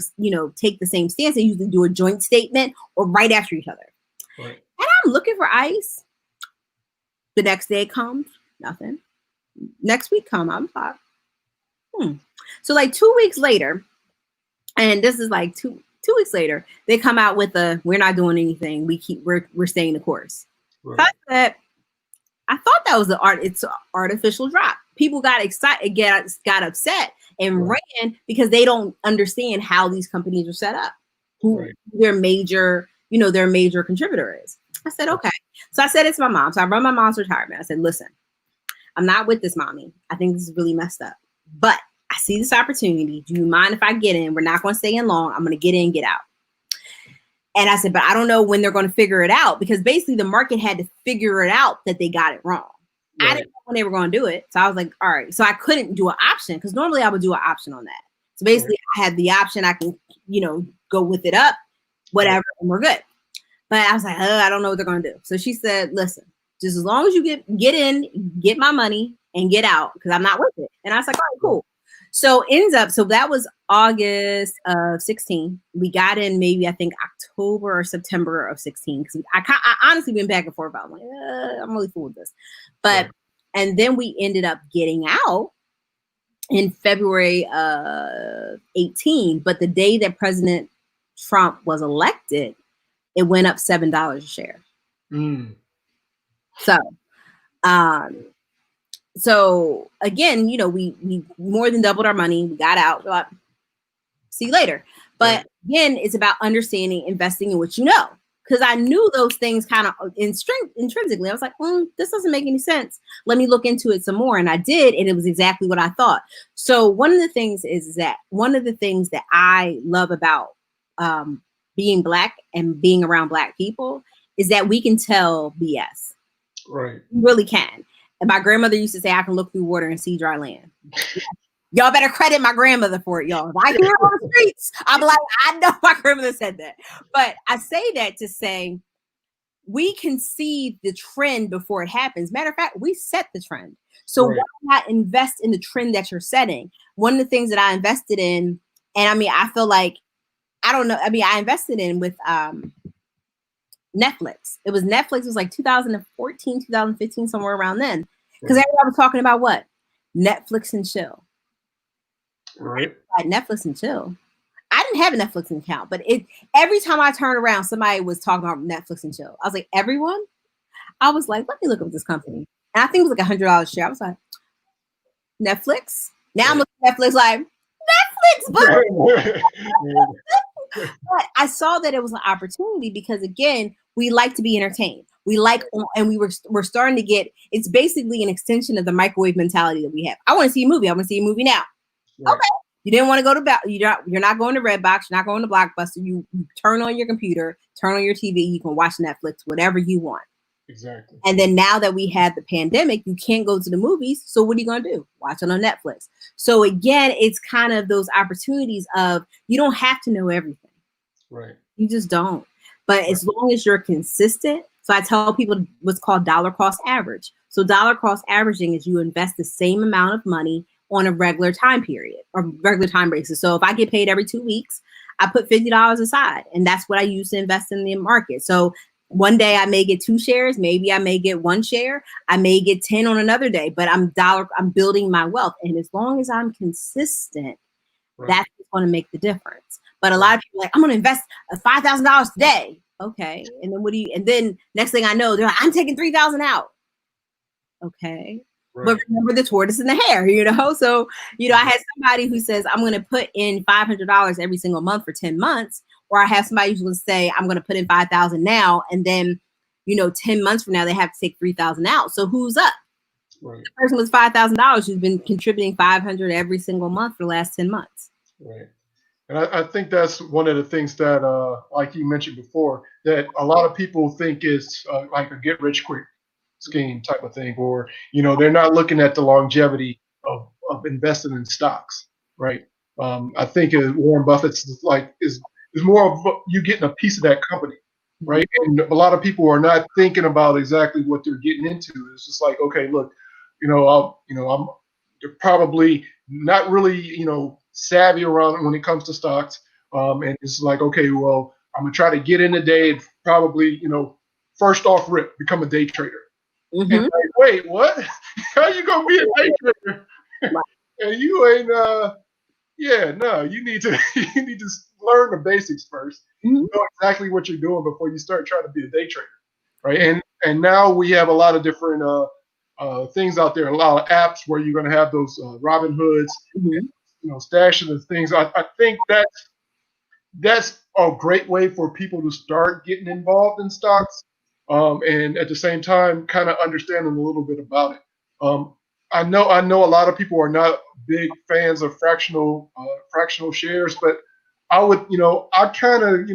take the same stance, they usually do a joint statement or right after each other. Right. And I'm looking for ICE. The next day comes, nothing. Next week come, I'm like, So like 2 weeks later, and this is like two weeks later, they come out with we're not doing anything. We're staying the course. Right. I thought that was it's an artificial drop. People got excited, got upset, and ran because they don't understand how these companies are set up, who their major contributor is. I said, okay. So I said it to my mom. So I run my mom's retirement. I said, listen, I'm not with this, mommy. I think this is really messed up, but I see this opportunity. Do you mind if I get in? We're not going to stay in long. I'm going to get in, get out. And I said, but I don't know when they're going to figure it out, because basically the market had to figure it out that they got it wrong. Right. I didn't know when they were going to do it. So I was like, all right. So I couldn't do an option, because normally I would do an option on that. So basically I had the option. I can, go with it up, whatever, and we're good. But I was like, I don't know what they're going to do. So she said, listen, just as long as you get in, get my money and get out, because I'm not with it. And I was like, all right, cool. So ends up, so that was August of 16. We got in maybe I think October or September of 16. Because I honestly went back and forth about, I'm like, I'm really cool with this. But, and then we ended up getting out in February of 18. But the day that President Trump was elected, it went up $7 a share. So again, you know, we more than doubled our money. We got out. Thought, see you later. But again, it's about understanding, investing in what you know. Because I knew those things kind of intrinsically. I was like, this doesn't make any sense. Let me look into it some more. And I did. And it was exactly what I thought. So one of the things is that I love about being Black and being around Black people is that we can tell BS. Right. We really can. And my grandmother used to say, I can look through water and see dry land. Y'all better credit my grandmother for it, y'all. If I hear it on the streets, I'm like, I know my grandmother said that. But I say that to say we can see the trend before it happens. Matter of fact, we set the trend. So why not invest in the trend that you're setting? One of the things that I invested in, and I mean, I feel like, I don't know. I mean, I invested in with Netflix. It was Netflix. It was like 2014, 2015, somewhere around then. Because everybody was talking about what? Netflix and chill. Right. Netflix and chill. I didn't have a Netflix account, but every time I turned around, somebody was talking about Netflix and chill. I was like, everyone? I was like, let me look up this company. And I think it was like $100 a share. I was like, Netflix? Now I'm looking at Netflix like, Netflix, but I saw that it was an opportunity because, again, we like to be entertained. We like, and we're starting to get, it's basically an extension of the microwave mentality that we have. I want to see a movie. I want to see a movie now. Right. Okay. You didn't want to go to, you're not going to Redbox. You're not going to Blockbuster. You turn on your computer, turn on your TV. You can watch Netflix, whatever you want. Exactly. And then now that we had the pandemic, you can't go to the movies. So what are you going to do? Watch it on Netflix. So again, it's kind of those opportunities of, you don't have to know everything. Right. You just don't. But as long as you're consistent. So I tell people what's called dollar cost average. So dollar cost averaging is you invest the same amount of money on a regular time period or regular time basis. So if I get paid every 2 weeks, I put $50 aside, and that's what I use to invest in the market. So one day I may get 2 shares, maybe I may get 1 share, I may get 10 on another day, but I'm building my wealth. And as long as I'm consistent, that's going to make the difference. But a lot of people are like, I'm going to invest $5,000 today. Okay. And then and then next thing I know, they're like, I'm taking 3,000 out. Okay. Right. But remember the tortoise and the hare, you know? So, you know, I had somebody who says, I'm going to put in $500 every single month for 10 months. Or I have somebody who's going to say, I'm going to put in 5,000 now. And then, you know, 10 months from now, they have to take 3,000 out. So who's up? Right. The person with $5,000 who's been contributing 500 every single month for the last 10 months. Right. And I think that's one of the things that, like you mentioned before, that a lot of people think is like a get rich quick scheme type of thing, or, you know, they're not looking at the longevity of investing in stocks, right? I think Warren Buffett's is more of you getting a piece of that company, right? And a lot of people are not thinking about exactly what they're getting into. It's just like, okay, look, I'm probably not really, savvy around when it comes to stocks. And it's like, okay, well, I'm gonna try to get in today and probably, first off rip, become a day trader. Mm-hmm. And like, wait, what? How you gonna be a day trader? And you ain't you need to learn the basics first. Mm-hmm. Know exactly what you're doing before you start trying to be a day trader. Right. And now we have a lot of different things out there, a lot of apps where you're gonna have those Robin Hoods, stashing and things. I think that's a great way for people to start getting involved in stocks. And at the same time, kind of understanding a little bit about it. I know a lot of people are not big fans of fractional shares, but I would, I kind of,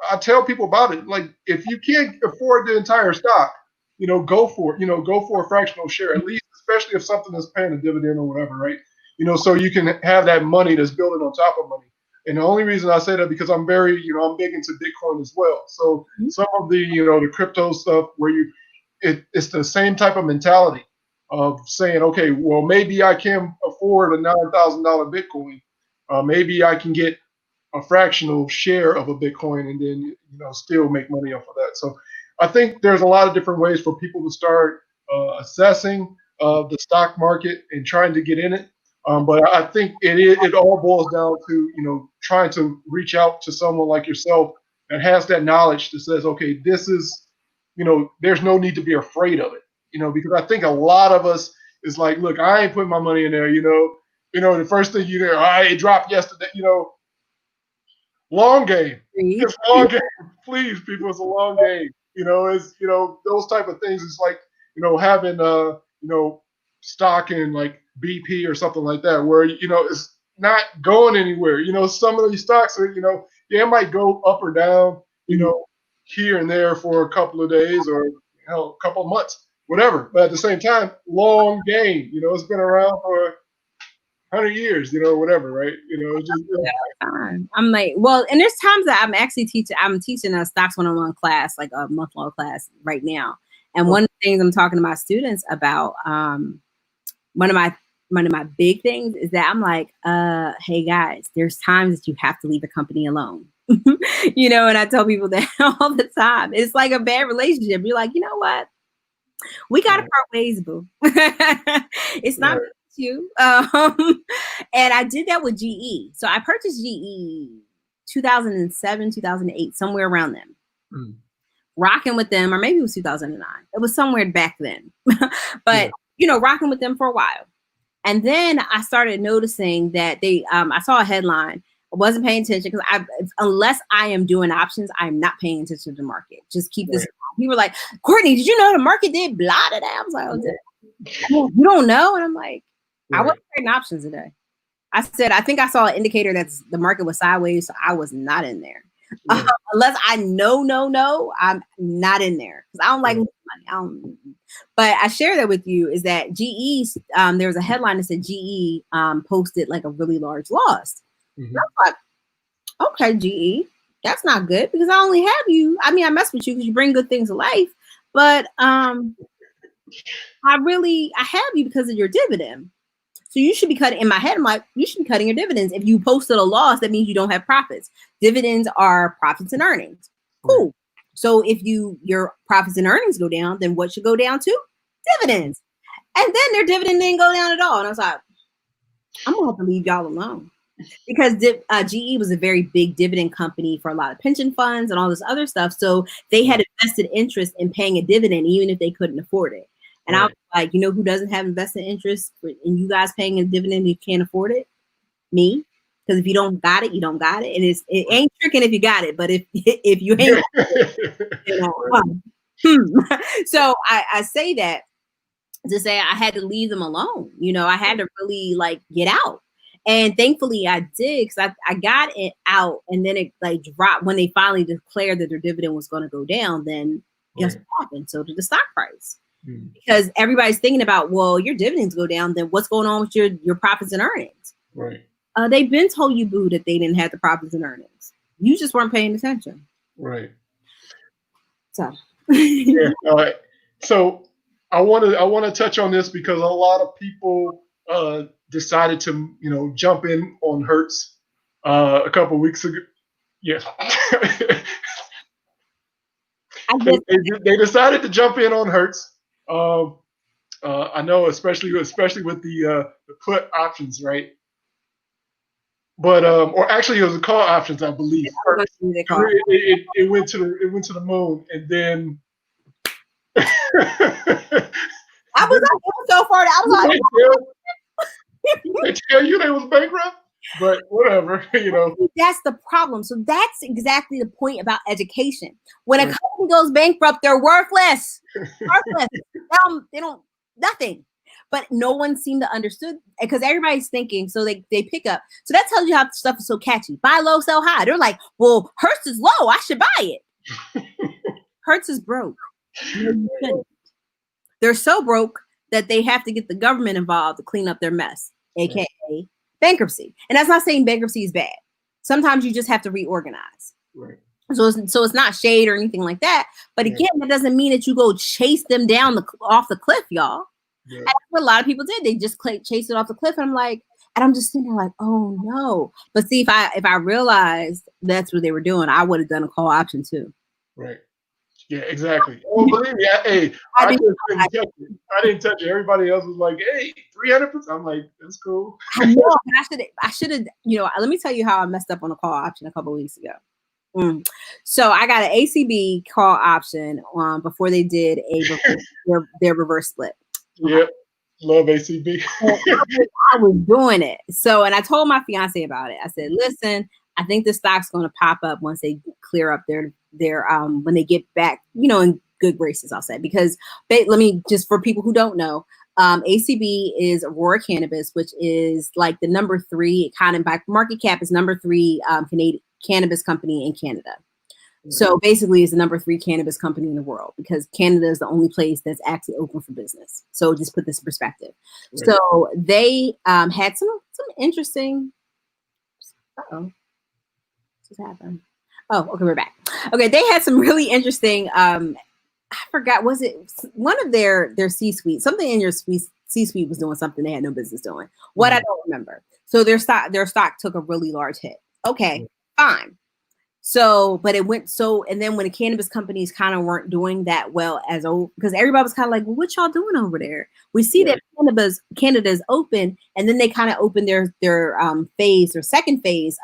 I tell people about it. Like, if you can't afford the entire stock, go for it. Go for a fractional share, at least, especially if something is paying a dividend or whatever, right? So you can have that money that's building on top of money. And the only reason I say that because I'm very, I'm big into Bitcoin as well. So some of the, the crypto stuff where it's the same type of mentality of saying, okay, well, maybe I can afford a $9,000 Bitcoin, maybe I can get a fractional share of a Bitcoin and then still make money off of that. So I think there's a lot of different ways for people to start assessing the stock market and trying to get in it. But I think it all boils down to trying to reach out to someone like yourself that has that knowledge that says, okay, this is there's no need to be afraid of it. Because I think a lot of us is like, look, I ain't putting my money in there. The first thing you hear, it dropped yesterday. Long game. It's a long game. Please, people, it's a long game. It's those type of things. It's like having stock in like BP or something like that, where it's not going anywhere. Some of these stocks are it might go up or down, here and there for a couple of days or a couple of months, whatever. But at the same time, long game. It's been around for 100 years, whatever, right? I'm like, well, and there's times that I'm teaching a stocks 101 class, like a month-long class right now. And one of the things I'm talking to my students about, one of my big things is that I'm like, hey guys, there's times that you have to leave a company alone. And I tell people that all the time. It's like a bad relationship. You're like, you know what? We gotta part ways, boo. It's not you. And I did that with GE. So I purchased GE 2007, 2008, somewhere around then. Rocking with them, or maybe it was 2009. It was somewhere back then. But rocking with them for a while. And then I started noticing that I saw a headline. I wasn't paying attention because unless I am doing options, I'm not paying attention to the market. Just keep this. People were like, Courtney, did you know the market did blah blah blah? I was like, you don't know? And I'm like, I wasn't trading options today. I said, I think I saw an indicator that the market was sideways, so I was not in there. Unless I know, I'm not in there because I don't like money. But I share that with you is that GE, there was a headline that said GE posted like a really large loss. And I was like, okay, GE, that's not good because I only have you. I mean, I mess with you because you bring good things to life, but I have you because of your dividend. So you should be cutting. In my head, I'm like, you should be cutting your dividends. If you posted a loss, that means you don't have profits. Dividends are profits and earnings. Cool. So if your profits and earnings go down, then what should go down to? Dividends. And then their dividend didn't go down at all. And I was like, I'm gonna have to leave y'all alone. Because GE was a very big dividend company for a lot of pension funds and all this other stuff. So they had a vested interest in paying a dividend, even if they couldn't afford it. And I was like, who doesn't have invested interest in you guys paying a dividend and you can't afford it? Me. Because if you don't got it, you don't got it. And it ain't tricking if you got it. But if you ain't, So I say that to say I had to leave them alone. I had to really get out. And thankfully I did because I got it out and then it dropped when they finally declared that their dividend was going to go down. Then guess what happened? So did the stock price. Because everybody's thinking about, well, your dividends go down, then what's going on with your profits and earnings? Right. They've been told you, boo, that they didn't have the profits and earnings. You just weren't paying attention. Right. So all right. So I want to touch on this because a lot of people decided to jump in on Hertz a couple of weeks ago. Yeah. They decided to jump in on Hertz. I know, especially with the put options, right? But or actually, it was the call options, I believe. It went to the moon, and then I was so far. I was like, they tell you they was bankrupt, but whatever, That's the problem. So that's exactly the point about education. When a company goes bankrupt, they're worthless. They don't nothing. But no one seemed to understood because everybody's thinking. So they pick up. So that tells you how stuff is so catchy. Buy low, sell high. They're like, well, Hertz is low. I should buy it. Hertz is broke. They're so broke that they have to get the government involved to clean up their mess, aka bankruptcy. And that's not saying bankruptcy is bad. Sometimes you just have to reorganize. Right. So it's not shade or anything like that. But again, that doesn't mean that you go chase them down off the cliff, y'all. Yeah. And that's what a lot of people did. They just chased it off the cliff. And I'm like, and I'm just sitting there like, oh no. But see, if I realized that's what they were doing, I would have done a call option too. Right. Yeah, exactly. Oh, believe me, I I didn't, just didn't touch it. I didn't touch it. Everybody else was like, hey, 300%. I'm like, that's cool. I know, but I should have, let me tell you how I messed up on a call option a couple of weeks ago. So I got an ACB call option before they did their reverse split. Yep. Love ACB. I was doing it. So, and I told my fiance about it. I said, listen, I think the stock's going to pop up once they clear up their when they get back, in good graces, I'll say, because let me just, for people who don't know, ACB is Aurora Cannabis, which is like the number 3 kind of by market cap is number 3 Canadian cannabis company in Canada. So basically it's the number 3 cannabis company in the world because Canada is the only place that's actually open for business. So just put this in perspective. Right. So they had some interesting, what just happened? Oh, okay, we're back. Okay, they had some really interesting, I forgot, was it one of their C-suite, something in your C-suite was doing something they had no business doing. What I don't remember. So their stock took a really large hit. Okay, fine. So, but it went and then when the cannabis companies kind of weren't doing that well because everybody was kind of like, well, what y'all doing over there? We see that Canada's open, and then they kind of opened their second phase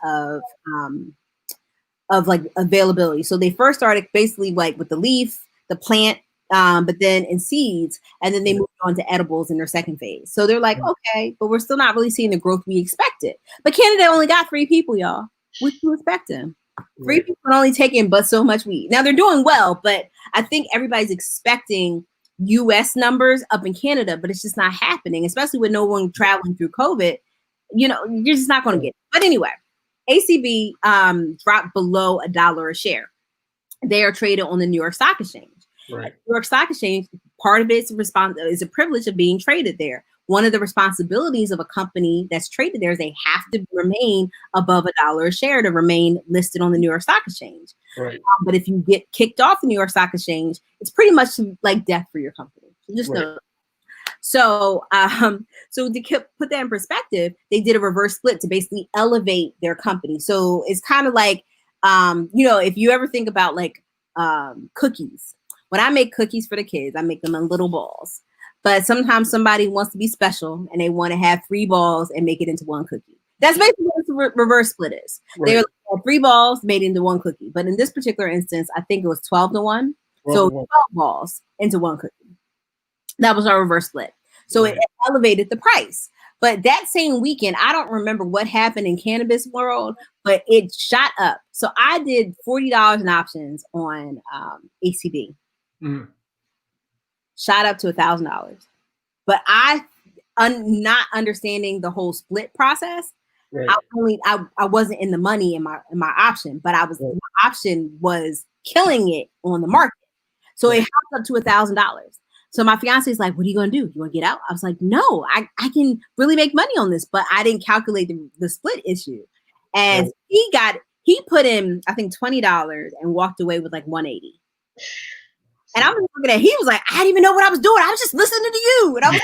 of like availability. So they first started basically like with the leaf, the plant, but then in seeds, and then they moved on to edibles in their second phase. So they're like, okay, but we're still not really seeing the growth we expected. But Canada only got 3 people, y'all. What you expecting? 3 people only taking but so much weed. Now they're doing well, but I think everybody's expecting US numbers up in Canada, but it's just not happening, especially with no one traveling through COVID. You're just not going to get it. But anyway, ACB dropped below $1 a share. They are traded on the New York Stock Exchange. Right. New York Stock Exchange, part of it is a privilege of being traded there. One of the responsibilities of a company that's traded there is they have to remain above $1 a share to remain listed on the New York Stock Exchange. Right. But if you get kicked off the New York Stock Exchange, it's pretty much like death for your company. So just know. So, so to put that in perspective, they did a reverse split to basically elevate their company. So it's kind of like, if you ever think about like cookies, when I make cookies for the kids, I make them in little balls. But sometimes somebody wants to be special and they want to have 3 balls and make it into 1 cookie. That's basically what the reverse split is. Right. They were 3 balls made into 1 cookie. But in this particular instance, I think it was 12-1. So 12 balls into 1 cookie. That was our reverse split. So it elevated the price. But that same weekend, I don't remember what happened in cannabis world, but it shot up. So I did $40 in options on ACB. Mm. Shot up to $1,000. But not understanding the whole split process, I wasn't in the money in my option, but my option was killing it on the market. So it hopped up to $1,000. So my fiance is like, what are you going to do? You want to get out? I was like, no, I can really make money on this, but I didn't calculate the split issue. And he put in, I think, $20 and walked away with like $180. And I was looking at, he was like, I didn't even know what I was doing. I was just listening to you. And I was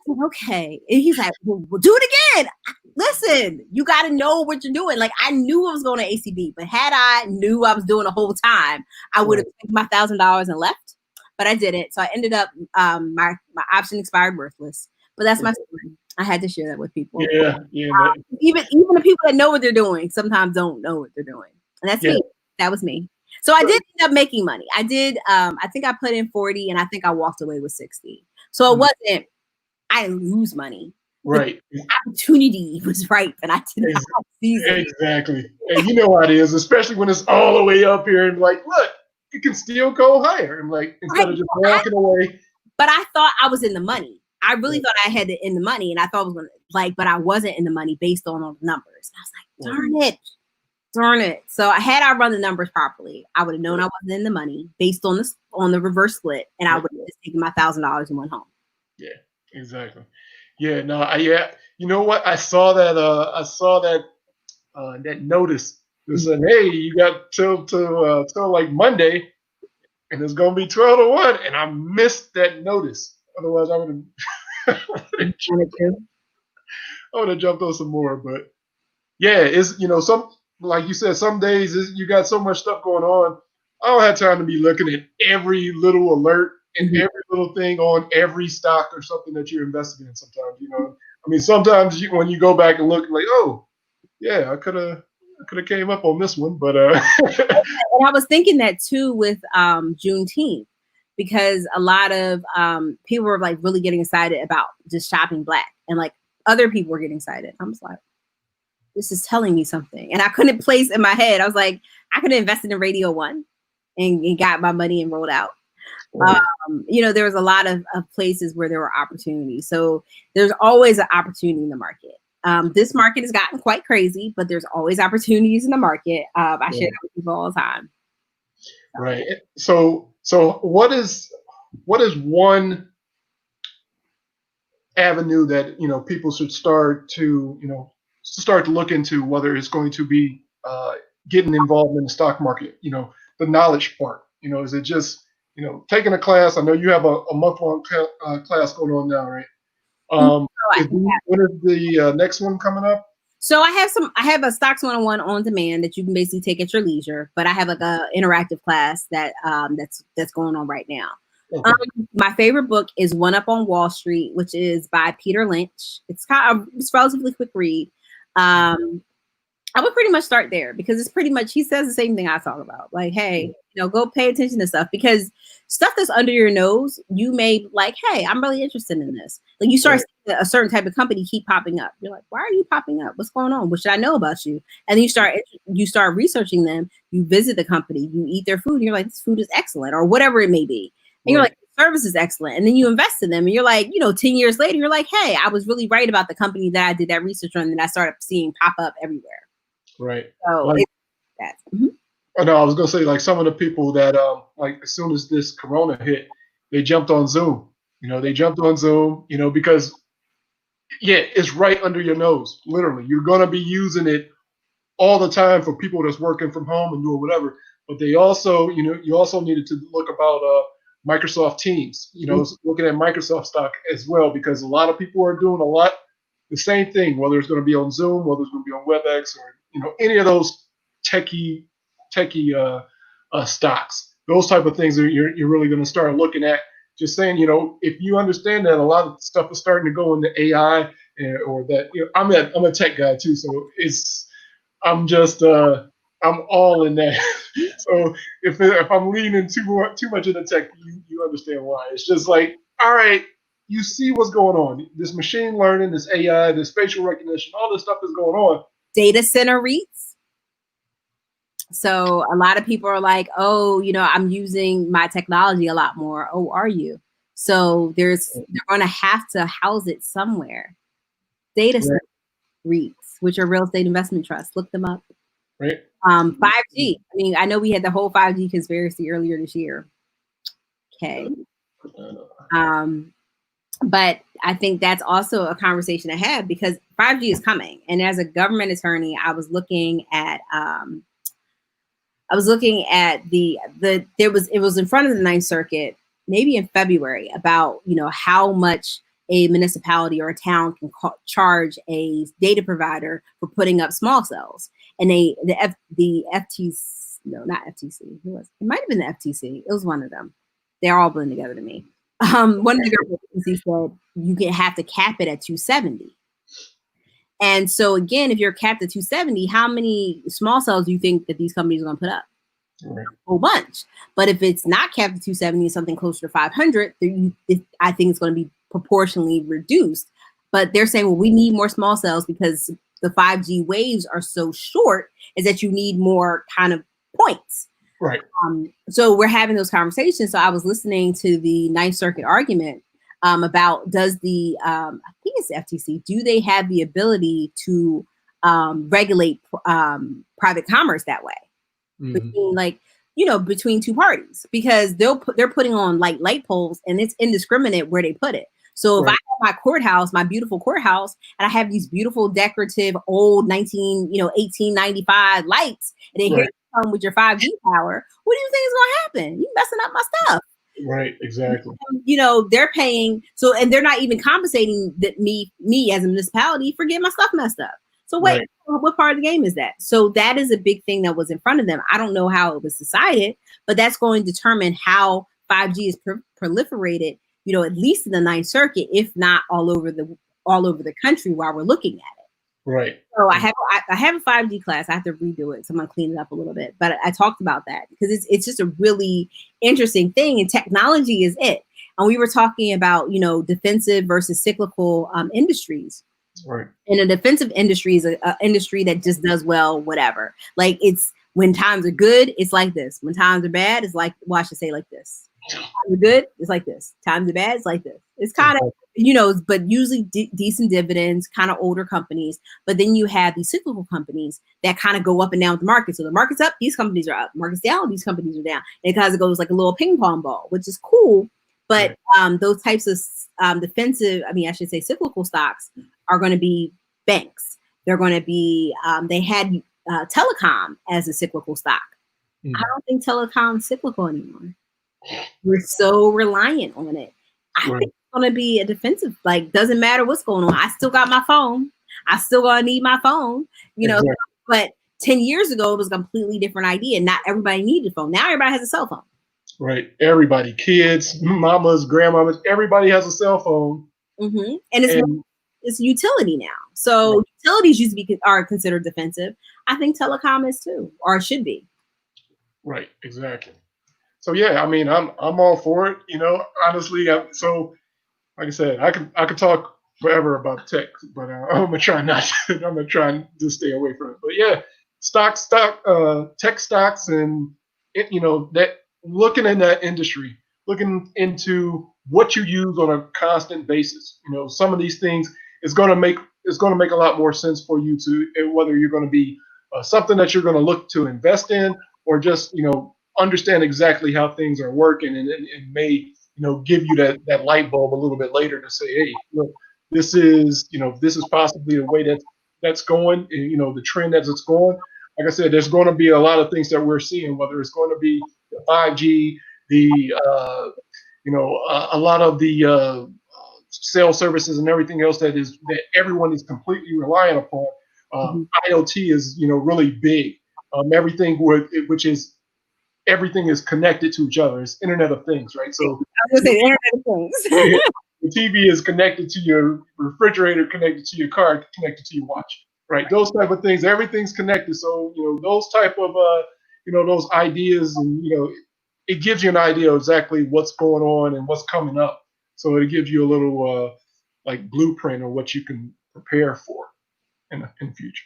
like, okay. And he's like, well, do it again. Listen, you got to know what you're doing. Like, I knew I was going to ACB, but had I knew I was doing the whole time, I would have taken my $1,000 and left. But I didn't. So I ended up, my option expired worthless. But that's my story. I had to share that with people. Yeah. Even the people that know what they're doing sometimes don't know what they're doing. And that's me. That was me. So I did end up making money. I did. I think I put in 40 and I think I walked away with 60. So it wasn't, I didn't lose money. Right. The opportunity was ripe and I did not seize it. Exactly. And you know how it is, especially when it's all the way up here and like, look, it can still go higher. I'm like, instead of just walking away. But I thought I was in the money. I really thought I had it in the money and I thought I was going to but I wasn't in the money based on all the numbers. And I was like, darn it. So had I run the numbers properly, I would have known I wasn't in the money based on the reverse split, and I would have just taken my $1,000 and went home. Yeah, exactly. Yeah, no, you know what? I saw that that notice. It said, hey, you got till like Monday, and it's gonna be 12-1, and I missed that notice. Otherwise, I would have Wanted to. I would have jumped on some more. But yeah, it's some like you said, some days you got so much stuff going on. I don't have time to be looking at every little alert and Mhm. every little thing on every stock or something that you're investing in. Sometimes, I mean, sometimes when you go back and look, like, oh yeah, I could have came up on this one, but And I was thinking that too with Juneteenth, because a lot of people were like really getting excited about just shopping black, and like other people were getting excited. I was like, this is telling me something, and I couldn't place in my head. I was like, I could have invested in Radio One and got my money and rolled out. right, There was a lot of places where there were opportunities. So there's always an opportunity in the market. This market has gotten quite crazy, but there's always opportunities in the market. I share right, that with people all the time. right. So what is one avenue that people should start to look into, whether it's going to be getting involved in the stock market, the knowledge part, is it just taking a class? I know you have a month-long class going on now, right? Mhm. um when is the next one coming up? So I have a stocks 101 on demand that you can basically take at your leisure, but I have like a interactive class that's going on right now. Okay. My favorite book is One Up on Wall Street, which is by Peter Lynch. It's relatively quick read. I would pretty much start there because it's pretty much, he says the same thing I talk about. Like, hey, go pay attention to stuff, because stuff that's under your nose, you may like, hey, I'm really interested in this. Like you start seeing a certain type of company keep popping up. You're like, why are you popping up? What's going on? What should I know about you? And then you start researching them. You visit the company, you eat their food, and you're like, this food is excellent, or whatever it may be. And you're like, the service is excellent. And then you invest in them, and you're like, 10 years later, you're like, hey, I was really right about the company that I did that research on, and I started seeing pop up everywhere. Right. So Like, it's that. Mhm. oh, no, I was gonna say, like, some of the people that like, as soon as this corona hit, they jumped on Zoom. They jumped on Zoom, because yeah, it's right under your nose. Literally, you're gonna be using it all the time for people that's working from home and doing whatever. But they also, you also needed to look about Microsoft Teams. Looking at Microsoft stock as well, because a lot of people are doing a lot the same thing. Whether it's going to be on Zoom, whether it's going to be on WebEx, or any of those techie stocks. Those type of things that you're really going to start looking at. Just saying, if you understand that a lot of stuff is starting to go into AI, or that, I'm a tech guy too, so I'm just I'm all in that. So if I'm leaning too much into tech, you understand why. It's just like, all right, you see what's going on. This machine learning, this AI, this facial recognition, all this stuff is going on. Data center REITs. So a lot of people are like, oh, I'm using my technology a lot more. Oh, are you? So they're going to have to house it somewhere. Data center REITs, which are real estate investment trusts. Look them up. Right. 5G. I mean, I know we had the whole 5G conspiracy earlier this year. Okay. But I think that's also a conversation to have, because 5G is coming. And as a government attorney, I was looking at it was in front of the Ninth Circuit, maybe in February, about how much a municipality or a town can charge a data provider for putting up small cells. And the FTC, no, not FTC, who was it? Might have been the FTC. It was one of them. They're all blend together to me. One of the government agencies said you have to cap it at 270. And so again, if you're capped at 270, how many small cells do you think that these companies are going to put up? Right. A whole bunch. But if it's not capped at 270, something closer to 500, I think it's going to be proportionally reduced. But they're saying, well, we need more small cells because the 5G waves are so short, is that you need more kind of points. Right. So we're having those conversations. So I was listening to the Ninth Circuit argument about, does the I think it's the FTC, do they have the ability to regulate private commerce that way? Between two parties, because they're putting on like light poles, and it's indiscriminate where they put it. So if I have my courthouse, my beautiful courthouse, and I have these beautiful decorative old 1895 lights, and then here you come with your 5G power, what do you think is going to happen? You messing up my stuff. Right. Exactly. They're paying, and they're not even compensating me as a municipality for getting my stuff messed up. So wait, Right. what part of the game is that? So that is a big thing that was in front of them. I don't know how it was decided, but that's going to determine how 5G is proliferated, at least in the Ninth Circuit, if not all over the country while we're looking at it. Right. So I have a 5G class. I have to redo it, so I'm gonna clean it up a little bit. But I talked about that because it's just a really interesting thing, and technology is it. And we were talking about defensive versus cyclical industries. Right. And a defensive industry is an industry that just does well, whatever. Like it's when times are good, it's like this. When times are bad, it's like, well, I should say like this. Times are good, it's like this. Times are bad, it's like this. It's kind of, but usually decent dividends, kind of older companies. But then you have these cyclical companies that kind of go up and down with the market. So the market's up, these companies are up. Market's down, these companies are down. And it kind of goes like a little ping pong ball, which is cool. But those types of I should say cyclical stocks are going to be banks. They're going to be, they had telecom as a cyclical stock. I don't think telecom is cyclical anymore. We're so reliant on it. I think it's going to be a defensive, like, doesn't matter what's going on. I still got my phone. I still going to need my phone, Exactly. But 10 years ago, it was a completely different idea. Not everybody needed a phone. Now everybody has a cell phone. Right. Everybody, kids, mamas, grandmamas, everybody has a cell phone. Mm-hmm. And it's utility now. So utilities used to are considered defensive. I think telecom is too, or should be. Right. Exactly. So yeah, I mean, I'm all for it. Honestly. So like I said, I could talk forever about tech, but I'm gonna try not. I'm gonna try and just stay away from it. But yeah, tech stocks, and that looking in that industry, looking into what you use on a constant basis. Some of these things is going to make a lot more sense for you to whether you're going to be something that you're going to look to invest in, or just understand exactly how things are working, and may give you that light bulb a little bit later to say, hey, look, this is possibly the way that's going, the trend as it's going. Like I said, there's going to be a lot of things that we're seeing, whether it's going to be 5G, a lot of the cell services and everything else that everyone is completely reliant upon. IoT is really big. Everything everything is connected to each other. It's Internet of Things, right? So I was going to say Internet of Things. The TV is connected to your refrigerator, connected to your car, connected to your watch, right? Those type of things. Everything's connected. So those type of those ideas, and it gives you an idea of exactly what's going on and what's coming up. So it gives you a little like blueprint of what you can prepare for in the future.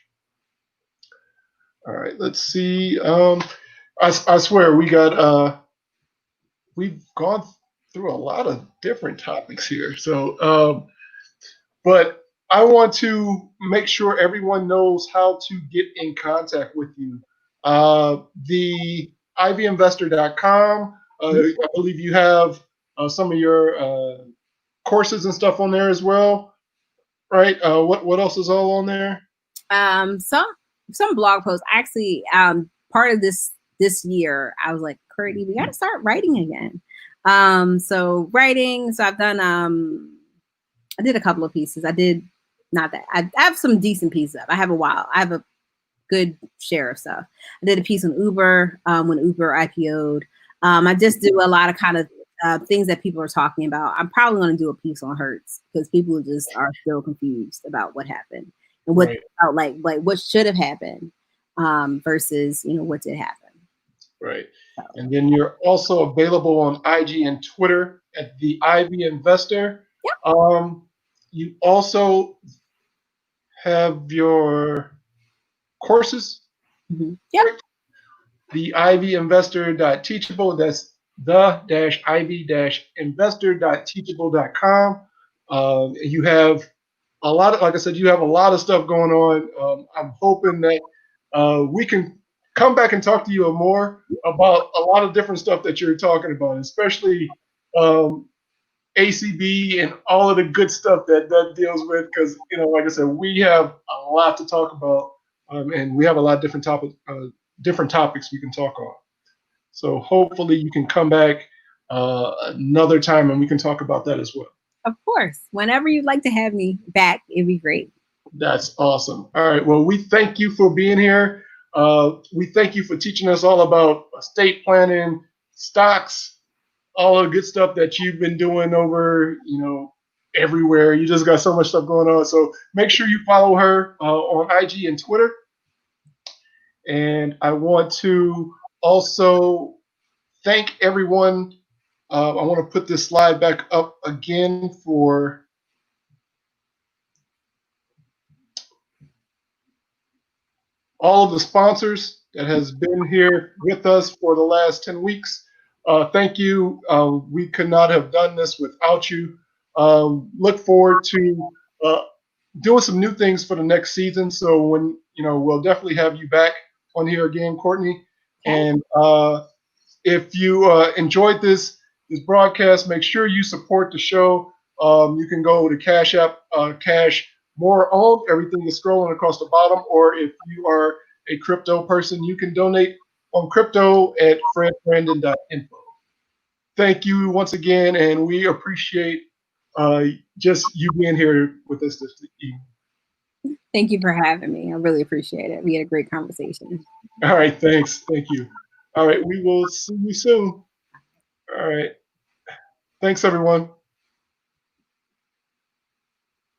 All right, let's see. I swear we've gone through a lot of different topics here. So, but I want to make sure everyone knows how to get in contact with you. The ivyinvestor.com. I believe you have some of your courses and stuff on there as well, right? What else is all on there? Some blog posts. Actually, part of this year, I was like, Courtney, we got to start writing again. So writing. So I've done. I did a couple of pieces. I did not that. I have some decent pieces up. I have a good share of stuff. I did a piece on Uber when Uber IPO'd. I just do a lot of kind of things that people are talking about. I'm probably going to do a piece on Hertz because people just are still confused about what happened and what about like what should have happened versus what did happen. Right. So. And then you're also available on IG and Twitter at the Ivy Investor. Yep. You also have your courses. Mm-hmm. Yep. The ivyinvestor.teachable. That's the-iv-investor.teachable.com. You have a lot of, like I said, you have a lot of stuff going on. I'm hoping that we can come back and talk to you more about a lot of different stuff that you're talking about, especially ACB and all of the good stuff that deals with, because like I said, we have a lot to talk about, and we have a lot of different topics we can talk on. So hopefully you can come back another time, and we can talk about that as well. Of course. Whenever you'd like to have me back, it'd be great. That's awesome. All right. Well, we thank you for being here. We thank you for teaching us all about estate planning, stocks, all the good stuff that you've been doing over, everywhere. You just got so much stuff going on. So make sure you follow her on IG and Twitter. And I want to also thank everyone. I want to put this slide back up again for all of the sponsors that has been here with us for the last 10 weeks. Thank you. We could not have done this without you. Look forward to doing some new things for the next season. So when, we'll definitely have you back on here again, Courtney. And if you enjoyed this broadcast, make sure you support the show. You can go to Cash App, Cash More Owned. Everything is scrolling across the bottom. Or if you are a crypto person, you can donate on crypto at fredbrandon.info. Thank you once again, and we appreciate just you being here with us this evening. Thank you for having me. I really appreciate it. We had a great conversation. All right, thanks. Thank you. All right, we will see you soon. All right. Thanks, everyone.